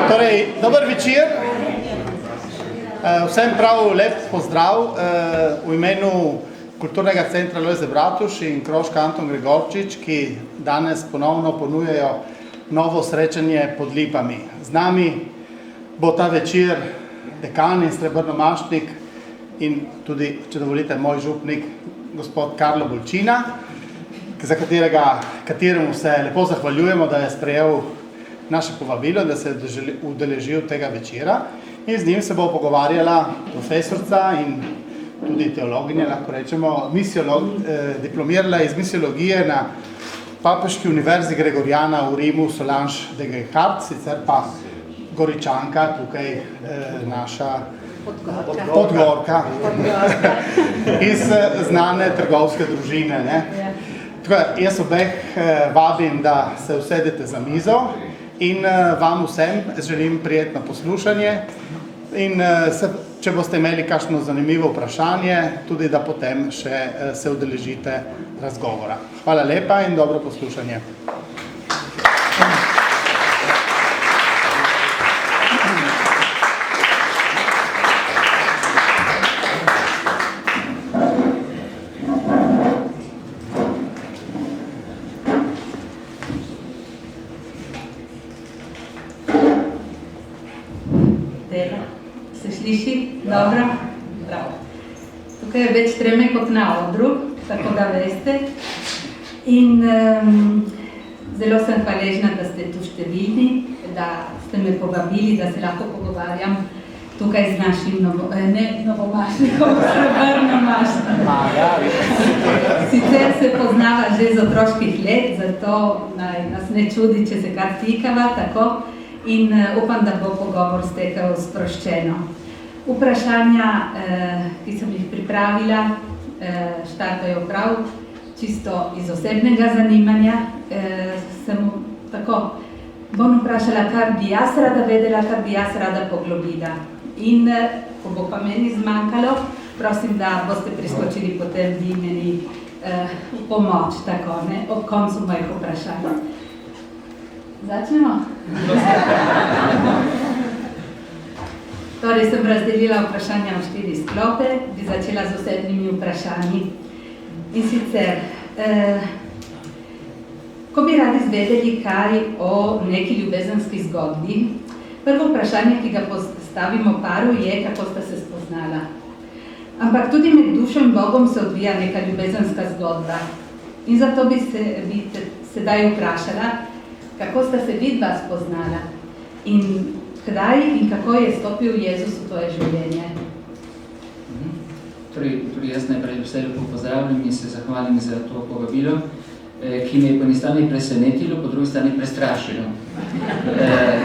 Torej, dober večer. Vsem prav lep pozdrav v imenu Kulturnega centra Lojze Bratuš in Krožka Anton Gregorčič, ki danes ponovno ponujajo novo srečanje pod lipami. Z nami bo ta večer dekan in srebrnomašnik in tudi, če dovolite, moj župnik, gospod Karlo Bolčina, za kateremu se lepo zahvaljujemo, da je sprejel naše povabilo, da se je udeležil tega večera. In z njim se bo pogovarjala profesorca in tudi teologinja, lahko rečemo, diplomirala iz misiologije na Papeški univerzi Gregoriana v Rimu, Solange de Gehart, sicer pa Goričanka, tukaj naša Podgorka iz znane trgovske družine. Tako, jaz obeh vabim, da se usedete za mizo in vam vsem želim prijetno poslušanje in če boste imeli kakšno zanimivo vprašanje, tudi da potem še se udeležite razgovora. Hvala lepa in dobro poslušanje. Dobro, prav. Tukaj je več treme kot na odru, tako da veste. In zelo sem hvaležna, da ste tu številni, da ste me povabili, da se lahko pogovarjam tukaj z našim novomašnikom, srebrnomašnikom. Sicer se poznava že z otroških let, zato nas ne čudi, če se kar tikava, tako. In upam, da bo pogovor stekel sproščeno. Vprašanja, ki sem jih pripravila, štartajo prav čisto iz osebnega zanimanja. Bom vprašala, kar bi jaz rada vedela, kar bi jaz rada poglobila. In ko bo pa meni zmanjkalo, prosim, da boste priskočili potem vi meni v pomoč, tako, ne, ob koncu mojih vprašanj. Začnemo? Torej sem razdelila vprašanja v 4 sklope, bi začela z osebnimi vprašanji. In sicer, ko bi radi izvedeli kaj o neki ljubezenski zgodbi, prvo vprašanje, ki ga postavimo paru, je, kako sta se spoznala. Ampak tudi med dušo in Bogom se odvija neka ljubezenska zgodba. In zato bi se sedaj vprašala, kako sta se vidva spoznala in kdaj in kako je stopil Jezus v tvoje življenje? Torej, jaz najprej vse lepo pozdravljam in se zahvalim za to povabilo, ki me je po eni strani presenetilo, po drugi strani prestrašilo.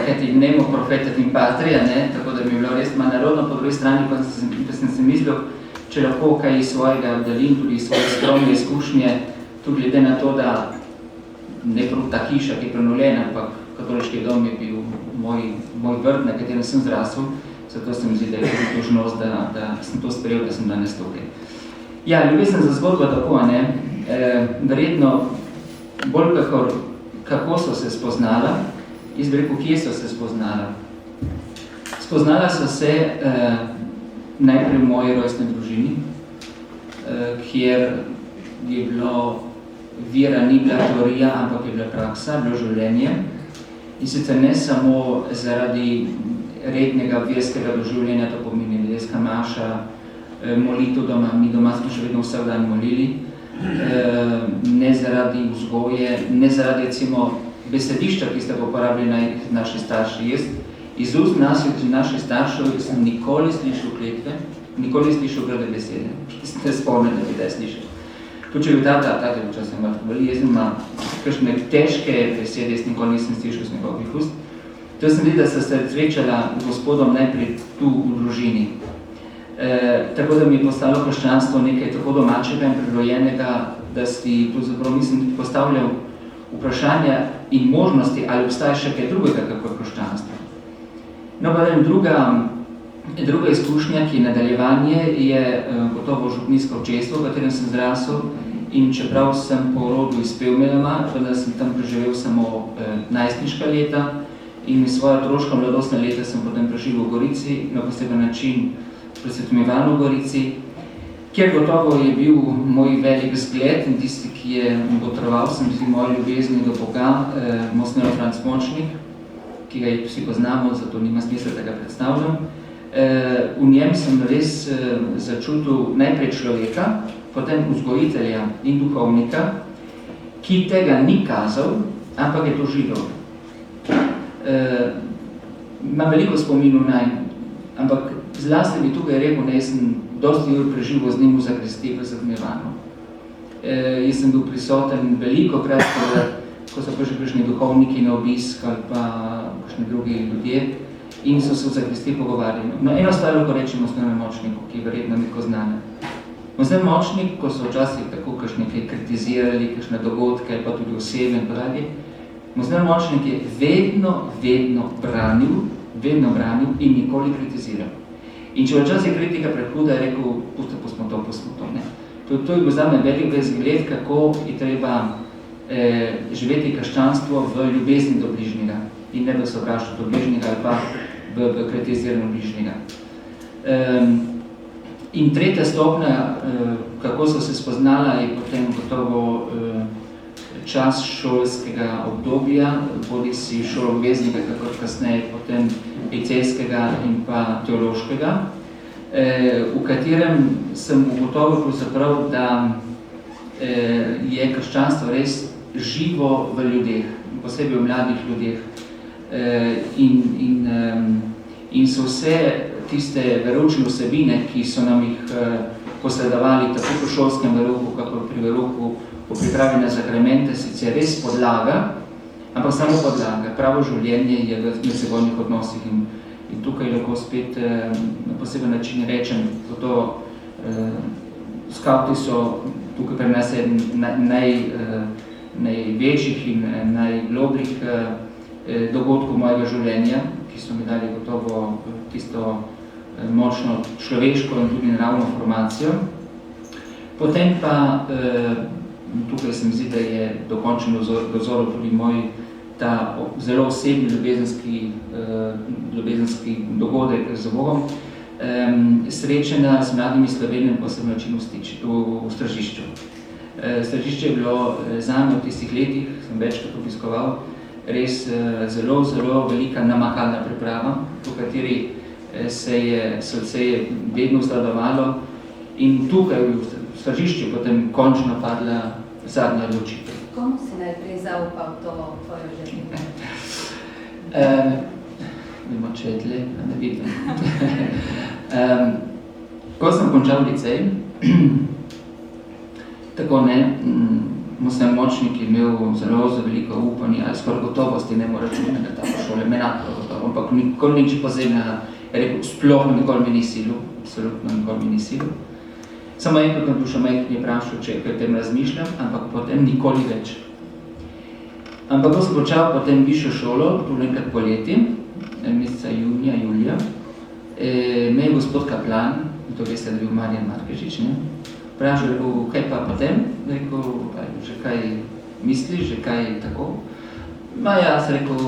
Kajti nemo profetet in patrija, tako da mi je bilo res malo narodno, po drugi strani pa sem se mislil, če lahko kaj iz svojega dalin, tudi iz svoje skromne izkušnje, tudi glede na to, da ne prav ta hiša, ki je prenovljena, ampak katoliški dom je bil moj vrt, na katerem sem zrasel, zato se mi zdi, da je tudi dožnost, da sem to sprejel, da sem danes tukaj. Ja, ljubezen za zgodbo tako, verjetno bolj kako so se spoznala, jaz bi rekel, kje so se spoznala. Spoznala so se najprej v moji rojstni družini, kjer je bilo vera, ni bila teorija, ampak je bila praksa, bilo življenje. In sicer ne samo zaradi rednega verskega doživljenja, to pomeni nedeljska maša, molitev doma, mi doma smo še vedno vsak dan molili, ne zaradi vzgoje, ne zaradi recimo besedišča, ki ste ga uporabili naši starši. Jaz iz ust naših staršev sem nikoli slišal kletve, nikoli slišal grde besede. Ste spomnili, da bi da slišal. Tudi če je tata včasem vrtovali, jaz ima kakšne težke besede, jaz nikoli nisem slišal z njegovih ust. To sem videl, da se srečala z gospodom najprej tu v družini. Tako da mi je postalo krščanstvo nekaj tako domačega in prirojenega, da si nisem postavljal vprašanja in možnosti, ali obstaja še kaj drugega, kako je krščanstvo. No, pa druga izkušnja, ki je nadaljevanje, je gotovo župnijsko občestvo, v katerem sem zrasel in čeprav sem po rodu iz Pelmelama, vendar sem tam preživel samo najstniška leta in svoja otroška mladostna leta sem potem preživel v Gorici, na poseben način presvetljivan v Gorici, kjer gotovo je bil moj velik zgled in tisti, ki je botroval, sem si moji ljubezni do Boga, Monsignor Franc Močnik, ki ga vsi poznamo, zato nima smisla, da ga predstavljam. V njem sem res začutil najprej človeka, potem vzgojitelja in duhovnika, ki tega ni kazal, ampak je to živel. Imam veliko spominov naj, ampak zlasti bi tukaj rekel, da sem dosti ur preživel z njim v zakristiji v Zadmevanu. Jaz sem bil prisoten veliko krat, ko so prišli kakšni duhovniki na obisk ali pa kakšni drugi ljudje in so se v zakristiji pogovarjali. No, eno stvar lahko rečem Monsignor Močniku, ki je verjetno neko znane. Monsignor Močnik, ko so včasih tako kakšne kaj kritizirali, kakšne dogodke ali pa tudi osebe in podobno, Monsignor Močnik je vedno branil in nikoli kritiziral. In če včasih kritika prehuda, je rekel, pustimo to. Ne? To je bil zame velik zgled, kako je treba živeti krščanstvo v ljubezni do bližnjega in ne v sovraštvu do bližnjega ali pa v kritiziranju bližnjega. In tretja stopnja, kako so se spoznala, je potem gotovo čas šolskega obdobja, bodisi šoloobveznega, kakor kasneje, potem licejskega in pa teološkega, v katerem sem ugotovil pravzaprav, da je krščanstvo res živo v ljudeh, posebej v mladih ljudeh. In so vse tiste veroučne vsebine, ki so nam jih posredovali tako po šolskem verouku, kako pri verouku v pripravi na sakramente, sicer res podlaga, ampak samo podlaga. Pravo življenje je v medsebojnih odnosih in tukaj lahko spet na poseben način rečem, to skauti so tukaj pri nas največjih in najglobljih dogodkov mojega življenja, ki so mi dali gotovo tisto močno človeško in tudi naravno formacijo. Potem pa, tukaj se mi zdi, da je dokončen dozor tudi moj ta zelo osebni ljubezenski dogodek z Bogom, srečena z mladimi Slovenijami posebno način v Stražišču. Stražišče je bilo zame v tistih letih, sem večkrat obiskoval, res zelo velika namakalna priprava, v kateri se je srce vedno vzladovalo in tukaj v Stražišču potem končno padla zadnja odločitev. Komu si najprej zaupal to tvojo željo? Vemo, če je tle, ne vidim. Ko sem končal licej, tako ne, Monsignor Močnik je imel zelo veliko upanje, ali skoraj gotovosti ne mora računati, da ta šole menatno gotovo, ampak nikoli nič posebnega, je rekel, sploh nikoli mi ni silil, absolutno nikoli mi ni silil. Samo enkrat na dušo majhni je vprašal, če o tem razmišljam, ampak potem nikoli več. Ampak ko sem počal potem višjo šolo, tu nekrat poleti, meseca junija, julija, me je gospod kaplan, to veste, da je bil Marjan Markežič, vprašal, rekel, kaj pa potem? Rekel, že kaj misliš, že kaj tako? Jaz rekel,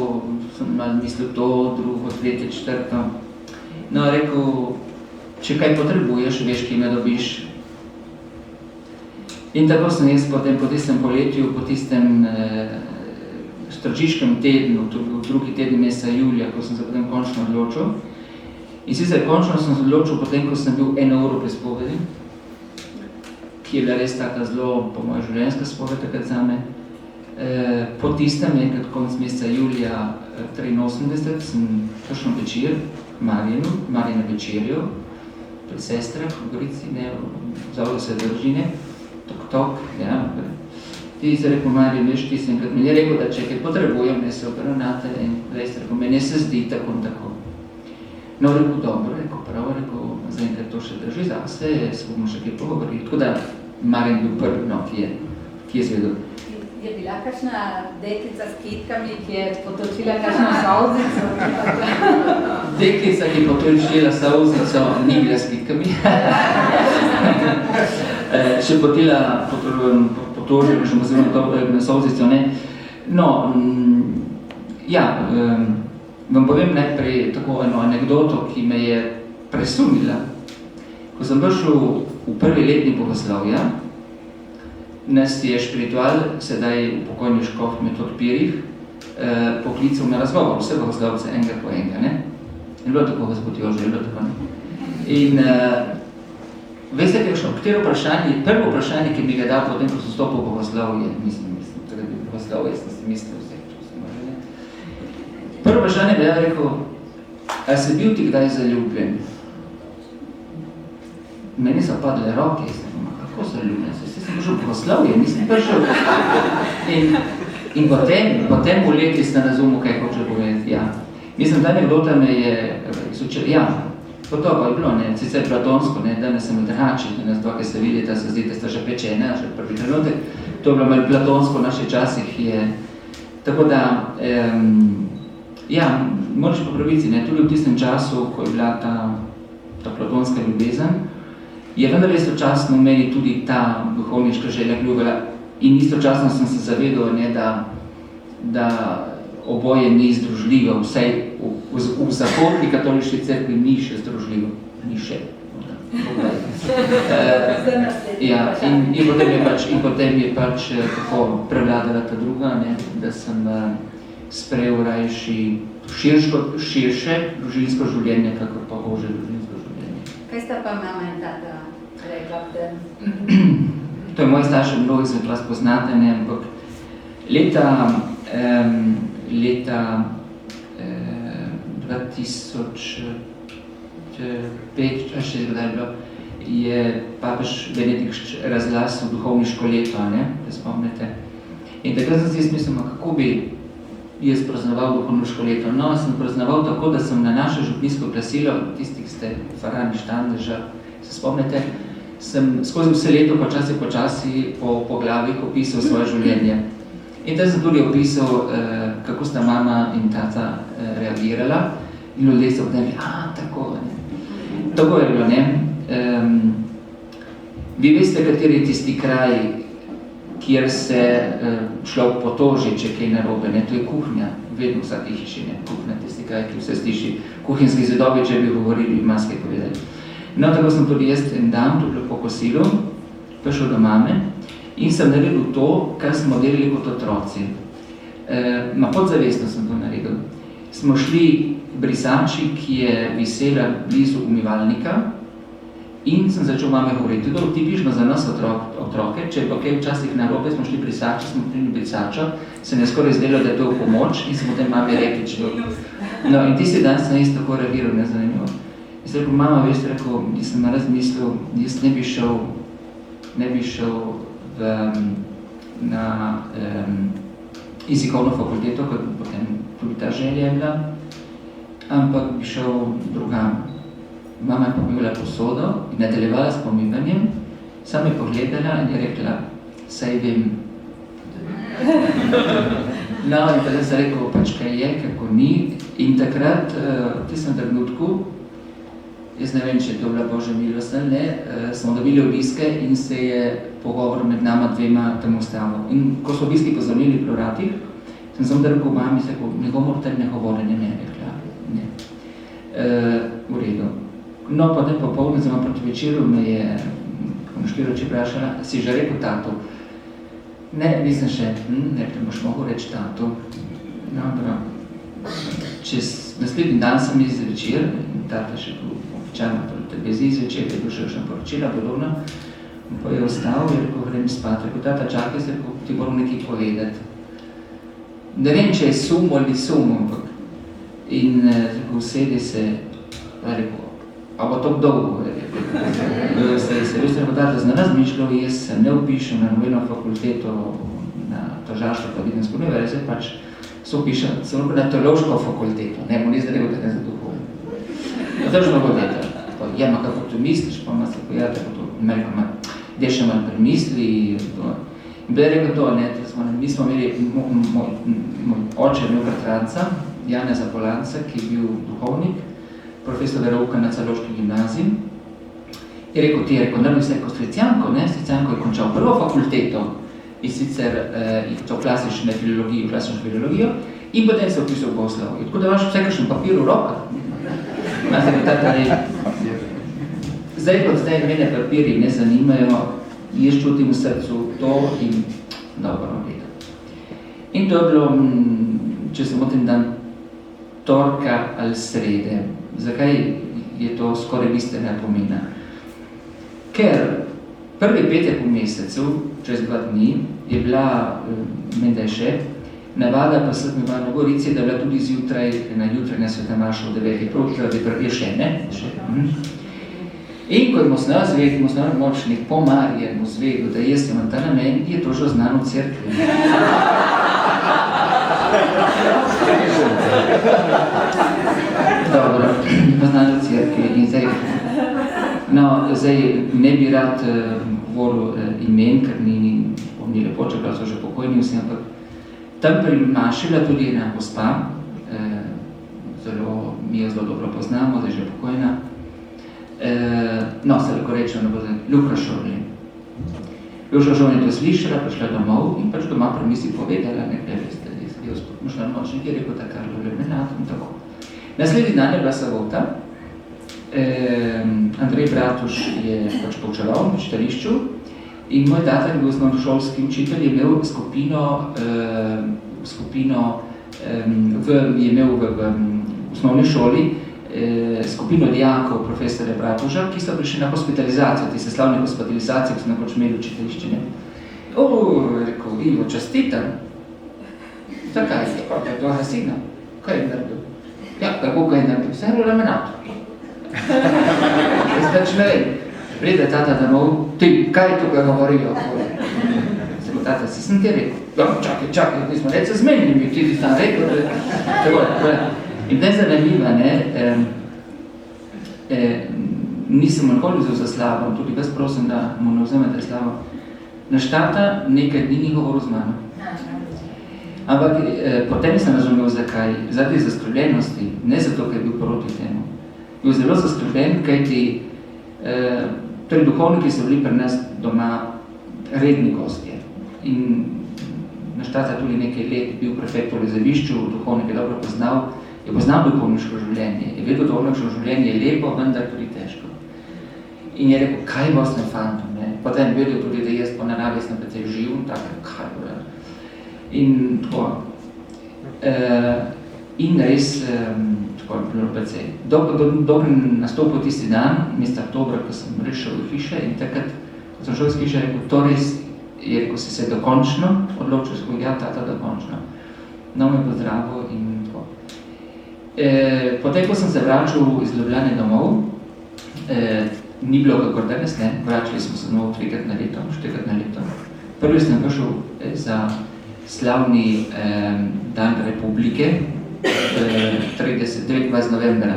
sem malo mislil to, drugo, tretje, četrto. No, rekel, če kaj potrebuješ, veš, ki me dobiš. In tako sem jaz potem po tistem poletju, po tistem stražiškem tednu, v drugi tedni meseca julija, ko sem se potem končno odločil. In sicer končno sem se odločil potem, ko sem bil 1 uro pri spovedi, ki je bila res taka zelo, po moja življenjska spoved takrat zame. Po tistem, enkrat konc meseca julija 83, sem prišel večer k Marjanu večerjo, pri sestrah v Gorici, vzavljal se družine, tok, ja. Ti se rekel, Marjan, veš, ti sem enkrat mi je rekel, da če kaj potrebujem, ne se operonate in res rekel, meni se zdi tako in tako. No, rekel, dobro, rekel, prav, rekel, zaenkrat to še drži zase, se bomo še kaj pogovorili. Tako da Marjan bil prvi, no, ki je zvedel. Je bila kakšna deklica s kitkami, ki je potočila kakšno solzico? Deklica, ki je potočila solzico, ni bila s kitkami. še potila potožili, že oziroma to nasovzico, ne. No, ja, vam povem najprej tako eno anekdoto, ki me je presunila. Ko sem prišel v prvi letni bogoslovja, nas je špiritual, sedaj pokojni škof Metod Pirih, poklical na razgovor, vse bogoslovce, enega po enega, ne? In bilo tako, gospod Jože, bilo tako, ne? In veste, katero vprašanje, prvo vprašanje, ki mi ga dal potem, ko sem stopil v bogoslovje, mislim, tega bi bogoslovje, sem si mislil vse, če sem može, ne? Prvo vprašanje bi ja rekel, a si bil ti kdaj zaljubljen? Meni so padle roke, kako so ljubljen? Sem prišel v bogoslovje, nisem prišel. In potem v leti sem razumel, kaj hoče povedati, ja. Mislim, ta anekdota me je izučila, ja, po to pa je bilo, ne, sicer platonsko, ne, danes sem odrači, danes to, ki se vidite, se zdi, da sta že pečene, že prvi trenutek, to je bilo malo platonsko v naših časih je, tako da, ja, moraš po pravici, ne, tudi v tistem času, ko je bila ta platonska ljubezen, je vendar istočasno meni tudi ta duhovniška želja ljubila in istočasno sem se zavedal, ne, da oboje ni združljivo, vsaj v zahodni katoliški cerkvi ni še združljivo, ni še. Ja, in potem je pač tako prevladala ta druga, ne, da sem sprejel rajši širše družinsko življenje, kakor pa ožje družinsko življenje. Kaj sta pa mama in tata rekla v tem? To je moji starši mnogo izvedla spoznate, ne, ampak leta 2005, še kdaj je bilo, je papež Benedikt razglasil duhovniško leto, ne, da spomnite. In takrat sem si mislil, kako bi jaz praznoval duhovniško leto. No, sem praznoval tako, da sem na naše župnijsko glasilo, tisti, ki ste farani štandeža, se spomnite, sem skozi vse leto počasi po glavih opisal svoje življenje. In da sem tudi opisal, kako sta mama in tata reagirala in ljudje so potem, tako, ne. Tako je bilo, ne. Vi veste, kateri je tisti kraj, kjer se človek potoži, če kaj narobe, ne, to je kuhnja, vedno v vsaki hiši, ne, kuhnja, tisti kraj, ki vse sliši, kuhinjski zidovi, če bi govorili, maske povedali. No, tako sem tudi jaz en dan, tudi po kosilu, prišel do mame in sem naredil to, kar smo delali kot otroci. Podzavestno sem to naredil. Smo šli brisači, ki je visela blizu umivalnika in sem začel mame govoriti. To je tipično za nas otroke, če pa kaj včasih narobe, smo šli brisači, smo prili brisača, se ne skoraj zdelo, da je to v pomoč in smo potem mame rekli, No, in tisti dan sem jaz tako reagiral, nezanimivo. Jaz rekel, mama, veš, rekel, jaz sem razmislil, jaz ne bi šel na jezikovno fakulteto, kot potem tudi ta želja je bila, ampak bi šel drugam. Mama je pomivila posodo in nadaljevala s pomivanjem, sam je pogledala in je rekla, saj vem. No, in potem sem rekel, pač kaj je, kako ni. In takrat, v tistem trenutku, jaz ne vem, če je to bila Božja milost ali ne, smo dobili obiske in se je pogovor med nama dvema tam ustavil. In ko so obiski pozvonili pri vratih, sem samo rekel mami, se rekel, ne bomo tem ne govorili, ne, rekla, ne. V redu. No, potem popoldne, zelo proti večeru, me je Škiroči vprašala, si že rekel tatu? Ne, nisem še, rekla, boš mogel reči tatu. Dobro. Čez naslednji dan sem iz večer, tata še bil običajno po televiziji zvečer, je bil še poročila, podobno, pa je ostal, je rekel, grem spat, rekel, tata čakaj, se rekel, ti moram nekaj povedati. Ne vem, če je sum ali sum, ampak in rekel, sedi se, rekel, a bo to dolgo, se rekel, tata zna razmišljal, jaz se ne upišem na nobeno fakulteto, na Tržaško, pa vidim skoraj, zdaj pač se upišem, sem rekel na teološko fakulteto, ne, mu ni zdaj rekel, da ne zadovoljim. Teološko fakulteto, ja, ma kako tu misliš, pa ma se pojavite, pa to, Amerika ma, gdje še malo premisli, in bila je rekel to, ne, mi smo imeli, moj oče je imel bratranca, Janeza Polanca, ki je bil duhovnik, profesor verouka na Celovški gimnaziji Je rekel, naredil se kot Stricanko, ne? Stricanko je končal prvo fakulteto, in sicer to klasično filologijo, in potem se vpisal v bogoslovje. Tako da imaš vse kakšen papir v rokah. Zdaj, kot zdaj, mene papiri ne zanimajo, jaz čutim v srcu to in dobro gledam. In to je bilo, če se motim, dan torka ali srede. Zakaj je to skoraj bistvenega pomena? Ker prvi petek v mesecu, čez 2 dni, je bila, menda je še, navada pa Svetmi Ivanu Gorici, da je bila tudi zjutraj, na jutranja Sveta Maša v 9. proti, je še, ne? In ko je Mosnar Močnik po Marjenu zvedel, da jaz imam ta namen, je to že znano v cerkvi. Dobro, znano v cerkvi in zdaj, zdaj ne bi rad govoril imen, ker ni lepo, čeprav so že pokojni vsi, ampak tam pri Maši bila tudi ena gospa, mi jo zelo dobro poznamo, da je že pokojna, se lahko rečem, Ljuka Šorlin. Ljuka Šorlin je to slišala, prišla domov in pač doma pri misli povedala, nekaj veste, da je gospod Mosnar Močnik, je rekel ta Karlo Lemenat in tako. Naslednji dan je bila sobota, Andrej Bratuš je pač poučeval v učiteljišču in moj tata, ki je bil osnovnošolski učitelj, je imel v osnovni šoli skupino dijakov profesorja Bratuža, ki so prišli na hospitalizacijo, tiste slavne hospitalizacije, ki so nekoč imeli učiteljišče. Rekel, Ivo, čestitam. Zakaj? Je to Hasina. Kaj je naredil? Ja, kako kaj je naredil? Vse je Lemenat. Jaz pač ne vem. Pride tata domov, ti, kaj tukaj govorijo? Se bo tata, si sem ti rekel. Ja, čakaj, mi smo reče zmenili, ti tam rekel, in zdaj zanimiva, nisem nikoli vzel za slavo, tudi vas prosim, da mu ne vzemete slavo. Naš tata nekaj dni ni govoril z mano. Ampak potem sem razumel, zakaj. Zaradi zaskrbljenosti, ne zato, ker je bil proti temu. Bil zelo zaskrbljen, kajti torej duhovniki so bili pri nas doma redni gostje. In naš tata tudi nekaj let bil prefekt v Lezavišču, duhovnik je dobro poznal, je poznal duhovniško življenje, je vedel, da duhovniško življenje je lepo, vendar tudi težko. In je rekel, kaj bo s tem fantom, ne? Potem je vedel tudi, da jaz po naravi sem precej živ, tako, kaj bo, in tako. In res, tako je bilo precej. Dobro nastopil tisti dan, mesta oktobra, ko sem res šel v hiše in takrat, ko sem šel iz hiše, rekel, to res, je rekel, si se dokončno odločil, skozi ja, tata, dokončno. No, me pozdravil in tako. Potem, ko sem se vračal iz Ljubljane domov, ni bilo kakor danes, ne, vračali smo se domov 3 na leto. Prvi sem prišel za slavni dan Republike, 29. novembra,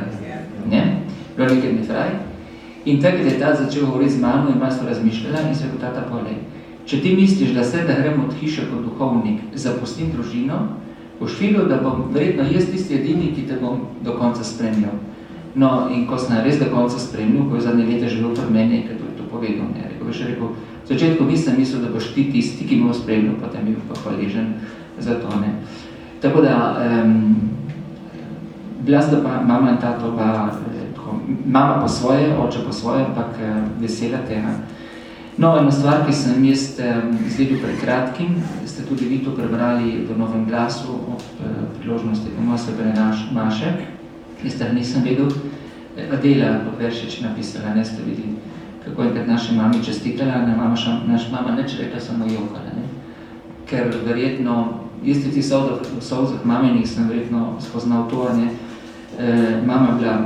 ne, bilo nekaj dni fraj. In takrat je ta začel govoriti z mano in malo razmišljala in se je rekel, tata, povej, če ti misliš, da se da grem od hiše kot duhovnik, zapustim družino, boš videl, da bom verjetno jaz tisti edini, ki te bom do konca spremljal. No, in ko sem res do konca spremljal, ko je zadnje leta živel pri meni, ker to je to povedal, ne, rekel, v začetku nisem mislil, da boš ti tisti, ki me bo spremljal, potem je bil pa hvaležen za to, ne. Tako da, bila sta pa mama in tato oba, mama po svoje, oče po svoje, ampak vesela tega. No, ena stvar, ki sem jaz izvedel pred kratkim, ste tudi vi to prebrali v Novem glasu ob priložnosti Pomosvebe Maše. Jaz tega nisem vedel. Adela Podveršič napisala, ne ste videli, kako enkrat naši mami čestitala, naša mama neč rekla, samo jokala, ne. Ker verjetno, jaz tudi v solzah mamenih sem verjetno spoznal to, ne. Mama bila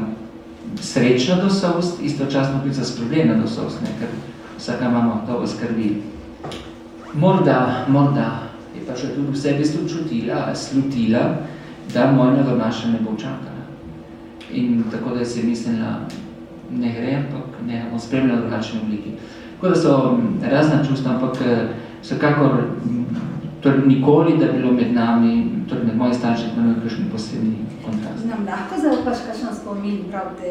srečna do solz, istočasno tudi zaskrbljena do solz, ne, ker vsaka mama dobro skrbi. Morda je pa še tudi v sebi slutila, da moja Novonaša ne bo čakala. In tako da si mislila, ne gre, ampak ne bom spremljala v drugačni obliki. Tako da so razna čustva, ampak vsekakor torej nikoli, da bi bilo med nami, torej med moji starši, kakšni posebni kontrast. Nam lahko zaupaš kakšen spomin prav te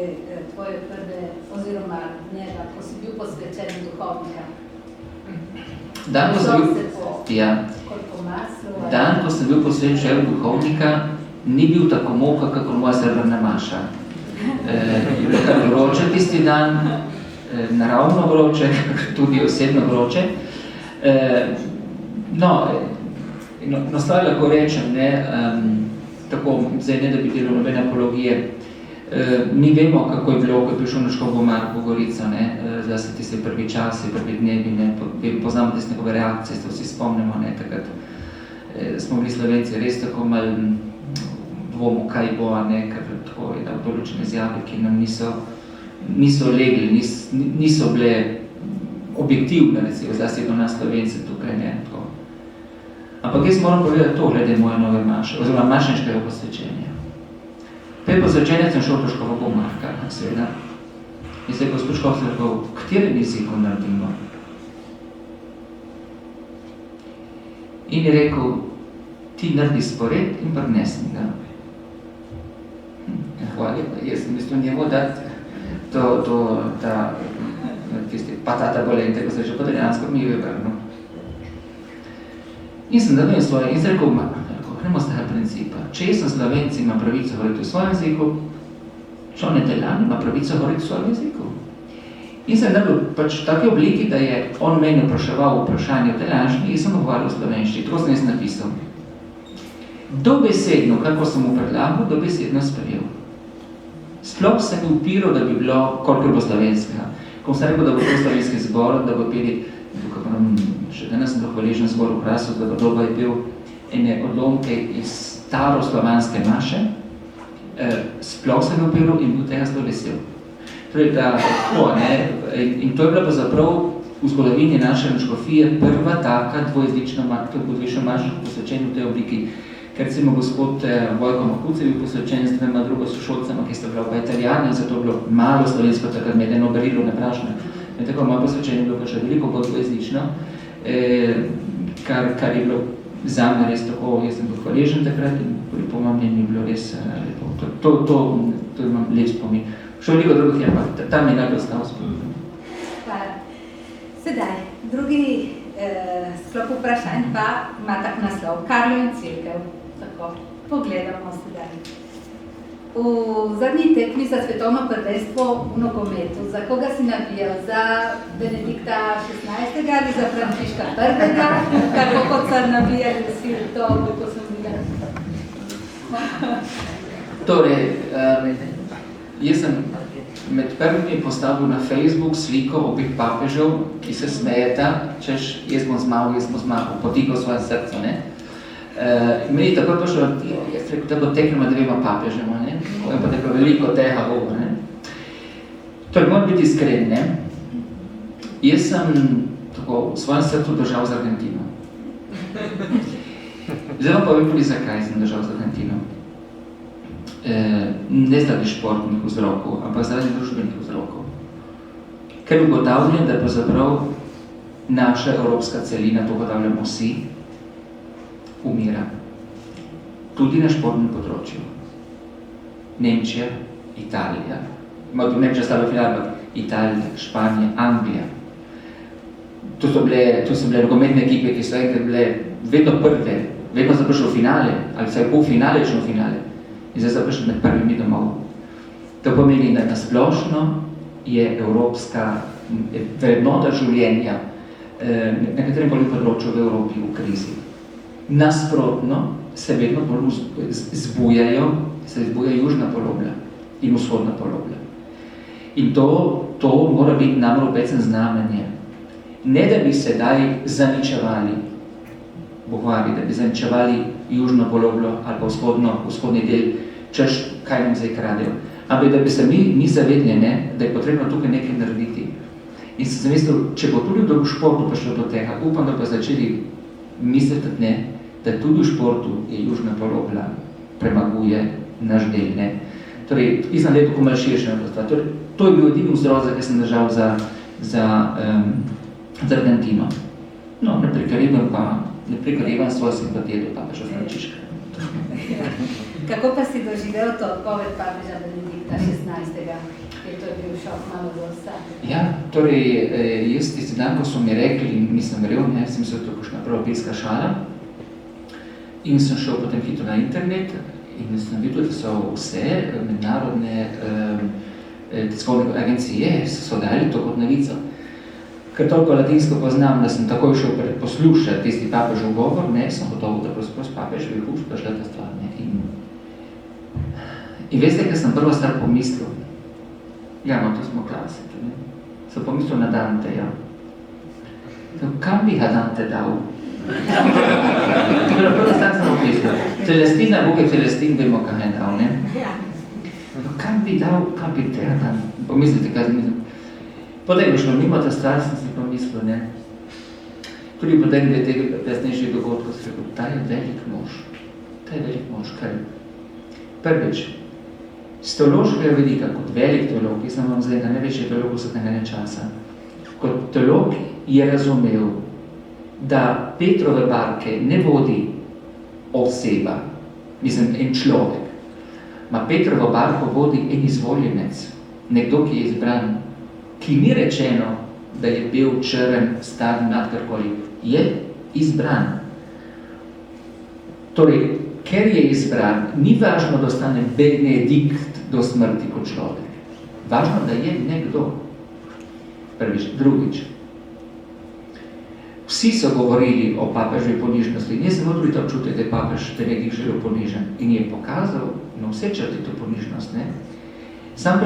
tvoje prve, oziroma dneva, ko si bil posvečen duhovnika? Dan, ko sem bil posvečen duhovnika, ni bil tako moka, kako moja srebrna maša. Je bilo kar vroče tisti dan, naravno vroče, tudi osebno vroče. No, stvar lahko rečem, tako, zdaj ne, da bi delal nobene apologije, mi vemo, kako je bilo, ko je prišel na Škobo Marko Gorico, zdaj se tisti prvi časi, prvi dnevi, poznamo tiste nekove reakcije, se vsi spomnimo, takrat smo bili Slovenci res tako malo dvomu, kaj bo, ker tako je dal določene izjave, ki nam niso legli, niso bile objektivne, recimo, zdaj se do nas Slovence tukaj, tako. Ampak jaz moram povedati to, glede moje nove maše, oziroma mašenškega posvečenja. Prej posvečenja sem šel do Škobo Marka, seveda. In se je gospod Škob rekel, katerem jeziku naredimo? In je rekel, ti naredi spored in prnesni ga. Hvala, jaz sem mislil njemu dati tisti patata bolente, ko se je že podaljansko mi je vrnil. In sem dobil svoje in rekel, gremo z tega principa. Če sem Slovenci, ima pravico govoriti v svojem jeziku, če on Italijani ima pravico govoriti v svojem jeziku. In sem dobil pač v taki obliki, da je on meni vpraševal vprašanje v italijanščini in sem govoril v slovenščini. Tako sem jaz napisal. Dobesedno, kako sem mu predlagal, dobesedno sprejel. Sploh sem mi upiral, da bi bilo, koliko bo slovenskega. Ko sem rekel, da bo to slovenski zbor, da bo peli, še danes sem hvaležen zbor v Krasu, da bo je bil ene odlomke iz staroslovanske maše, sploh sem mi upiral in bil tega zelo vesel. Torej, in to je bila pa zaprav v zgodovini naše škofije prva taka dvojezična maša posvečenja v tej obliki. Ker recimo gospod Vojko Makuc je bil posvečen z dvema drugosošolcema, ki sta bila pa Italijani, zato je bilo malo slovensko, takrat med eno berilo neprašno. Tako moje posvečenje je bilo pa še veliko bolj dvojezično, kar je bilo zame res tako, jaz sem bil hvaležen takrat in po mojem mnenju je bilo res lepo. To imam lep spomin. Še veliko drugih je pa, tam je najbolj ostal spomin. Hvala. Sedaj, drugi sklop vprašanj pa ima tak naslov, Karlo in Cerkev. Tako, pogledamo sedaj. V zadnji tekmi za svetovno prvenstvo v nogometu, za koga si navijal? Za Benedikta 16. ali za Frančiška 1. Kako kot so navijali vsi to, ko sem videl? Torej, jaz sem med prvimi postavil na Facebook sliko obih papežev, ki se smejeta, češ, jaz bom zmagal, potikal svoje srce, ne? Meni tako prišlo, jaz rekel, da bo teknema dvema papežema, ne? Ko je pa tako veliko tega ovo, ne? Torej, moram biti iskren, ne? Jaz sem tako v svojem srcu držal z Argentino. Zdaj vam povem tudi, zakaj sem držal z Argentino. Ne zaradi športnih vzrokov, ampak zaradi družbenih vzrokov. Ker ugotavljam, da pravzaprav naša evropska celina, to ugotavljamo vsi, umira. Tudi na športnem področju. Nemčija, Italija, Nemčija stala finale, Italija, Španija, Anglija. Tu so bile nogometne ekipe, ki so enkrat bile vedno prve, vedno so prišli v finale, ali vsaj v finale, še v finale. In zdaj so prišli med prvimi domov. To pomeni, da nasplošno je evropska vrednota življenja na katerem koli področju v Evropi v krizi. Nasprotno se vedno bolj izbuja južna polobla in vzhodna polobla. In to mora biti nam evropejcem znamenje. Ne da bi sedaj zaničevali Bohvari, da bi zaničevali južno poloblo ali pa vzhodni del, češ, kaj nam zdaj kradejo. Ampak da bi se mi zavedli, da je potrebno tukaj nekaj narediti. In sem mislil, če bo tudi v športu prišlo do tega, upam, da pa začeli misliti, da tudi v športu je južna polobla premaguje naš del. Torej, izna leto, ko malo širše na to. To je bil edini vzrok, zakaj sem držal za Argentino. No, ne prekaribam pa Naprej imam svojo simpatijo do papeža Frančiška. Kako pa si doživel to odpoved papeža Benedikta 16. Je to bil šok malo za vse? Ja, torej, jaz tisti dan, ko so mi rekli, nisem verjel, ne, sem se to kakšna pravopilska šala in sem šel potem hitro na internet in sem videl, da so vse mednarodne tiskovne agencije so dali to kot novico. Ker toliko latinsko poznam, da sem takoj šel poslušati tisti papežov govor, ne, sem gotovo, da s papeževi huš pa šla ta stvar, ne. In veste, kaj sem prvo stvar pomislil? Ja, no, to smo klasiki, ne. Sem pomislil na Danteja. Kam bi ga Dante dal? Prvo stvar sem pomislil. Celestina, Bog je Celestin, vemo, kam je dal, ne. Kam bi dal, kam bi tega tam? Pomislite, kaj zmislil. Potem, ko šlo mimo ta stvar, sem si pomislil, ne. Tudi potem, glede tega pesnejših dogodkov, se rekel, ta je velik mož. Ta je velik mož, kaj? Prvič, z teološkega vidika, kot velik teolog, ki sem vam zdaj na največji teolog vsega časa, kot teolog je razumel, da Petrove barke ne vodi oseba, mislim, en človek. Ma Petrovo barko vodi en izvoljenec, nekdo, ki je izbran, ki ni rečeno, da je bil črn, star, mlad, karkoli, je izbran. Torej, ker je izbran, ni važno, da ostane Benedikt do smrti kot človek. Važno, da je nekdo. Prvič. Drugič. Vsi so govorili o papežovi ponižnosti. Jaz sem odbili ta občutek, da je papež Benedikt želel ponižen in je pokazal na vse črti to ponižnost. Ne? Sam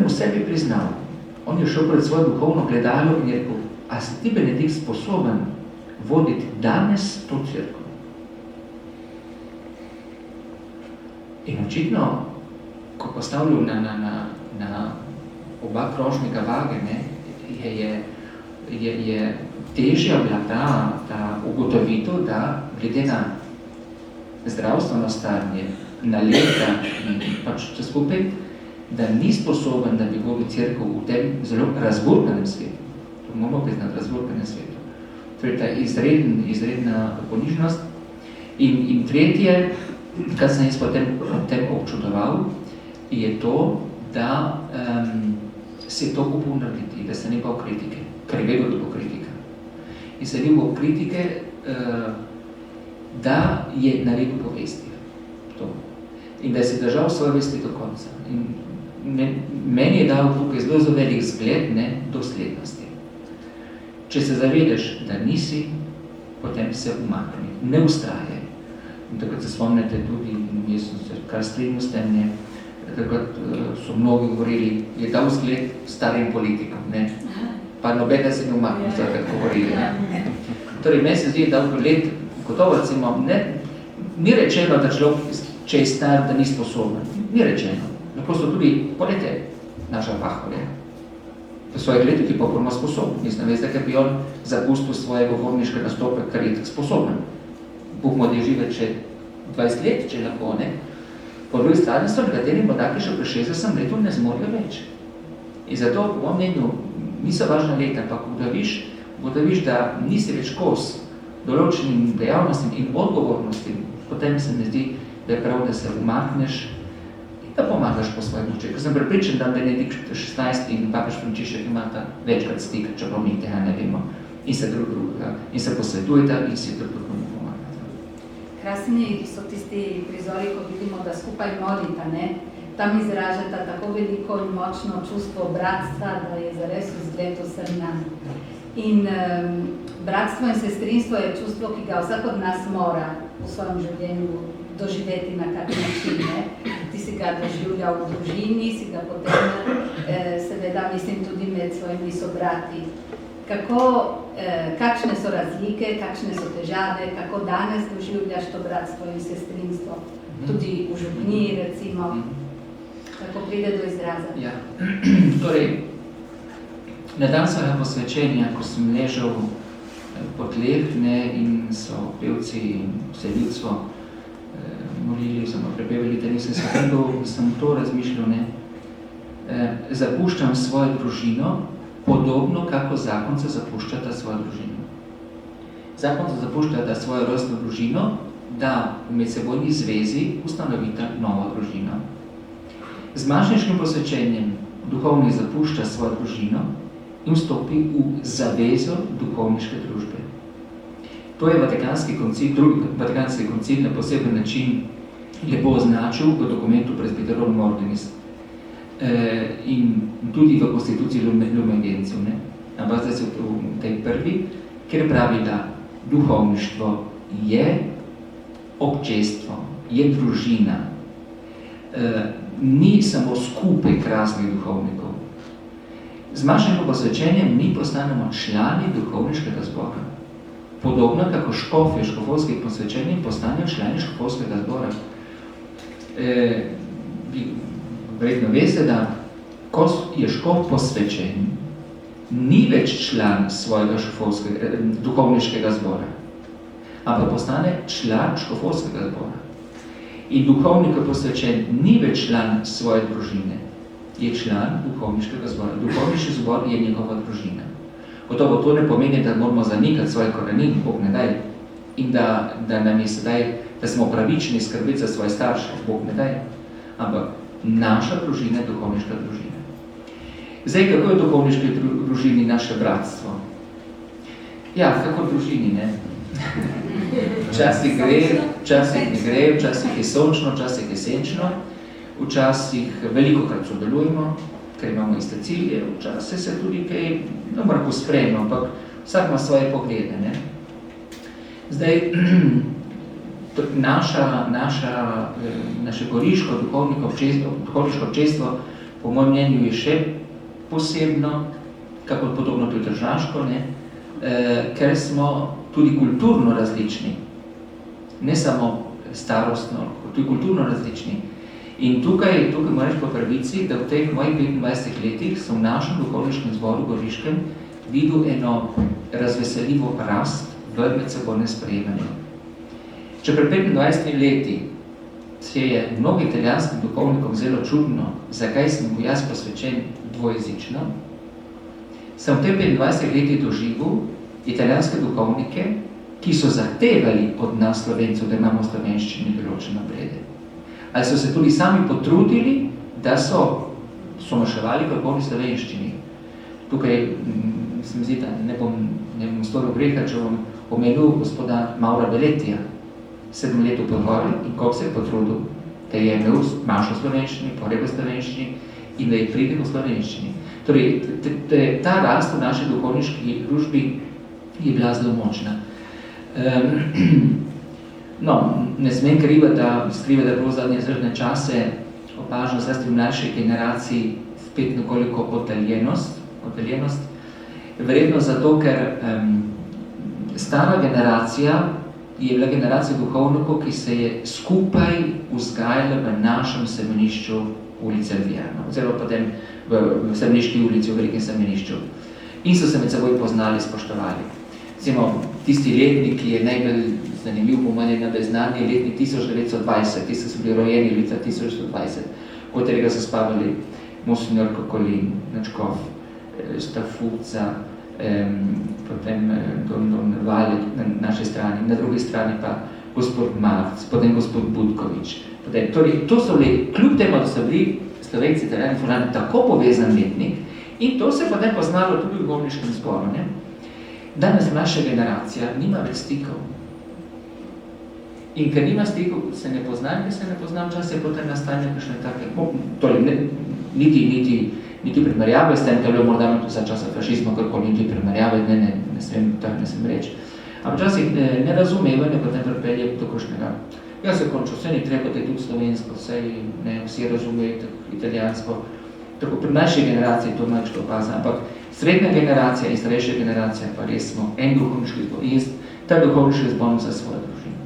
mu sebi priznal. On je šel pred svojo duhovno gledalo in je rekel, a si ti, Benedikt, sposoben voditi danes to cerkev? In očitno, ko postavljal na oba krožnika vage, ne, je težja bila ta ugotovitev, da glede na zdravstveno stanje, na leta in pač če skupaj, da ni sposoben, da bi vodil cerkev v tem zelo razburkanem svetu. To moramo priznati, razburkanem svetu. Torej, ta izredna ponižnost. In tretje, kar sem jaz potem občudoval, je to, da se je to upal narediti, da se ne bal kritike, ker je vedel, da bo kritika. In se ne bal kritike, da je naredil povesti. To. In da se držal svoje vesti do konca. In meni je dal tukaj zelo velik zgled, ne, doslednosti. Če se zavedeš, da nisi, potem se umakni, ne ustrajaj. In takrat se spomnite tudi, jaz sem se kar strinil s tem, ne, takrat so mnogi govorili, je dal zgled starim politikom, ne, pa nobena se ne umaknil, so tako govorili, ne. Torej, meni se zdi, da dal zgled, gotovo recimo, ne, ni rečeno, da človek, če je star, da ni sposoben, ni rečeno. Lahko so tudi polete naša pahole. V svojih letih je popolnoma sposoben. Mislim, veste, ker bi on zapustil svoje govorniške nastope, kar je sposoben. Bog mu je žive če 20 let, če lahko, ne. Po drugi strani so nekateri modaki še pri 60 letu ne zmorijo več. In zato, po mnenju, niso važna leta, ampak ugotoviš, da nisi več kos določenim dejavnostim in odgovornostim, potem se mi zdi, da je prav, da se umakneš in da pomagaš po svojem moči. Ker sem prepričan, da Benedikt 16 in papež Frančišek imata večkrat stik, čeprav mi tega ne vemo, in se drug drugega, in se posvetujeta in si drug drugemu pomagata. Krasni so tisti prizori, ko vidimo, da skupaj molita, ne? Tam izražata tako veliko in močno čustvo bratstva, da je zares vzgled vsem nam. In bratstvo in sestrinstvo je čustvo, ki ga vsak od nas mora v svojem življenju doživeti na kak način, ne? Ti si ga doživljal v družini, si ga potem, seveda, mislim, tudi med svojimi sobrati. Kakšne so razlike, kakšne so težave, kako danes doživljaš to bratstvo in sestrinstvo? Tudi v župniji, recimo, kako pride do izraza? Ja, torej, na dan svojega posvečenja, ko sem ležal po tleh, ne, in so pevci in vse ljudstvo molili, samo prepevali, da nisem se hodil, sem to razmišljal, ne. Zapuščam svojo družino, podobno kako zakonca zapuščata svojo družino. zakonca zapuščata svojo rojstno družino, da v medsebojni zvezi ustanovita novo družino. Z mašniškim posvečenjem duhovnik zapušča svojo družino in vstopi v zavezo duhovniške družbe. To je Vatikanski koncil na poseben način lepo označil v dokumentu Presbyterorum Ordinis in tudi v konstituciji Lumen Gentium. Ampak zdaj se v tej prvi, kjer pravi, da duhovništvo je občestvo, je družina, ni samo skupek raznih duhovnikov. Z mašnim posvečenjem mi postanemo člani duhovniškega zbora. Podobno, kako škofje škofovskih posvečenjem postanejo člani škofovskega zbora. Verjetno veste, da ko je škof posvečen, ni več član svojega duhovniškega zbora, ampak postane član škofovskega zbora. In duhovnik posvečen ni več član svoje družine, je član duhovniškega zbora. Duhovniški zbor je njegova družina. Gotovo to ne pomeni, da moramo zanikati svoje korenin, Bog ne daj, in da nam je sedaj, da smo pravični skrbeti za svoje starše, Bog ne daj, ampak naša družina je duhovniška družina. Zdaj, kako je v duhovniški družini naše bratstvo? Ja, kako v družini, ne? Včasih gre, včasih ne gre, včasih je sončno, včasih je senčno, včasih velikokrat sodelujemo, ker imamo iste cilje, včasih se tudi kaj na vrhu sprejemo, ampak vsak ima svoje poglede, ne? Zdaj, naše goriško duhovniško občestvo, po mojem mnenju, je še posebno, kako podobno tudi državsko, ne? Ker smo tudi kulturno različni, ne samo starostno, tudi kulturno različni. In tukaj moram reči po pravici, da v teh mojih 25 letih sem v našem duhovniškem zboru Goriškem videl eno razveseljivo rast v medsebojnem sprejemanju. Če pred 25 leti se je mnogim italijanskim duhovnikom zelo čudno, zakaj sem bil jaz posvečen dvojezično, sem v teh 25 letih doživel italijanske duhovnike, ki so zahtevali od nas Slovencev, da imamo v slovenščini določen napredek. Ali so se tudi sami potrudili, da so somaševali v polni slovenščini. Tukaj se mi zdi, da ne bom storil greha, če bom omenil gospoda Maura Belletija, 7 let v podhori in koliko se je potrudil, da je imel mašo slovenščini, porebe slovenščini in da je pride v slovenščini. Torej, ta rast v naši duhovniški družbi je bila zelo močna. No, ne smem skrivati, da je bilo zadnje zrne čase opažno zlasti v mlajši generaciji spet nekoliko oddaljenost. Verjetno zato, ker stara generacija je bila generacija duhovnikov, ki se je skupaj vzgajala v našem semenišču ulice Lviljana, oziroma potem v semeniški ulici v velikem semenišču. In so se med seboj poznali, spoštovali. Recimo, tisti letnik, ki je najbolj zanimiv po meni, da je znani letnik 1920, tisti so bili rojeni leta 1920, v katerega so spavali Monsignor Kokolin, Načkov, Stafuca, potem Don Valek na naši strani, na drugi strani pa gospod Marc, potem gospod Budkovič. Torej, to so bili, kljub temu, da so bili Slovenci, Italijani, Fužani, tako povezan letnik, in to se potem poznalo tudi v duhovniškem zboru, ne? Danes naša generacija nima več stikov. In ker nima stikov, se ne poznam, čas je potem nastanje kakšne take, torej, niti primerjave s tem, to je bilo morda za časa fašizma, karkoli niti primerjave, ne smem reči. Ampak časih nerazumevanje potem pripelje do kakšnega. Jaz se končal, vse ni treba, da je tudi slovensko, vsi razumejo italijansko. Tako pri naši generaciji to malo opazim, ampak srednja generacija in starejša generacija pa res smo en duhovniški zbor in ta duhovniški zbor za svojo družino.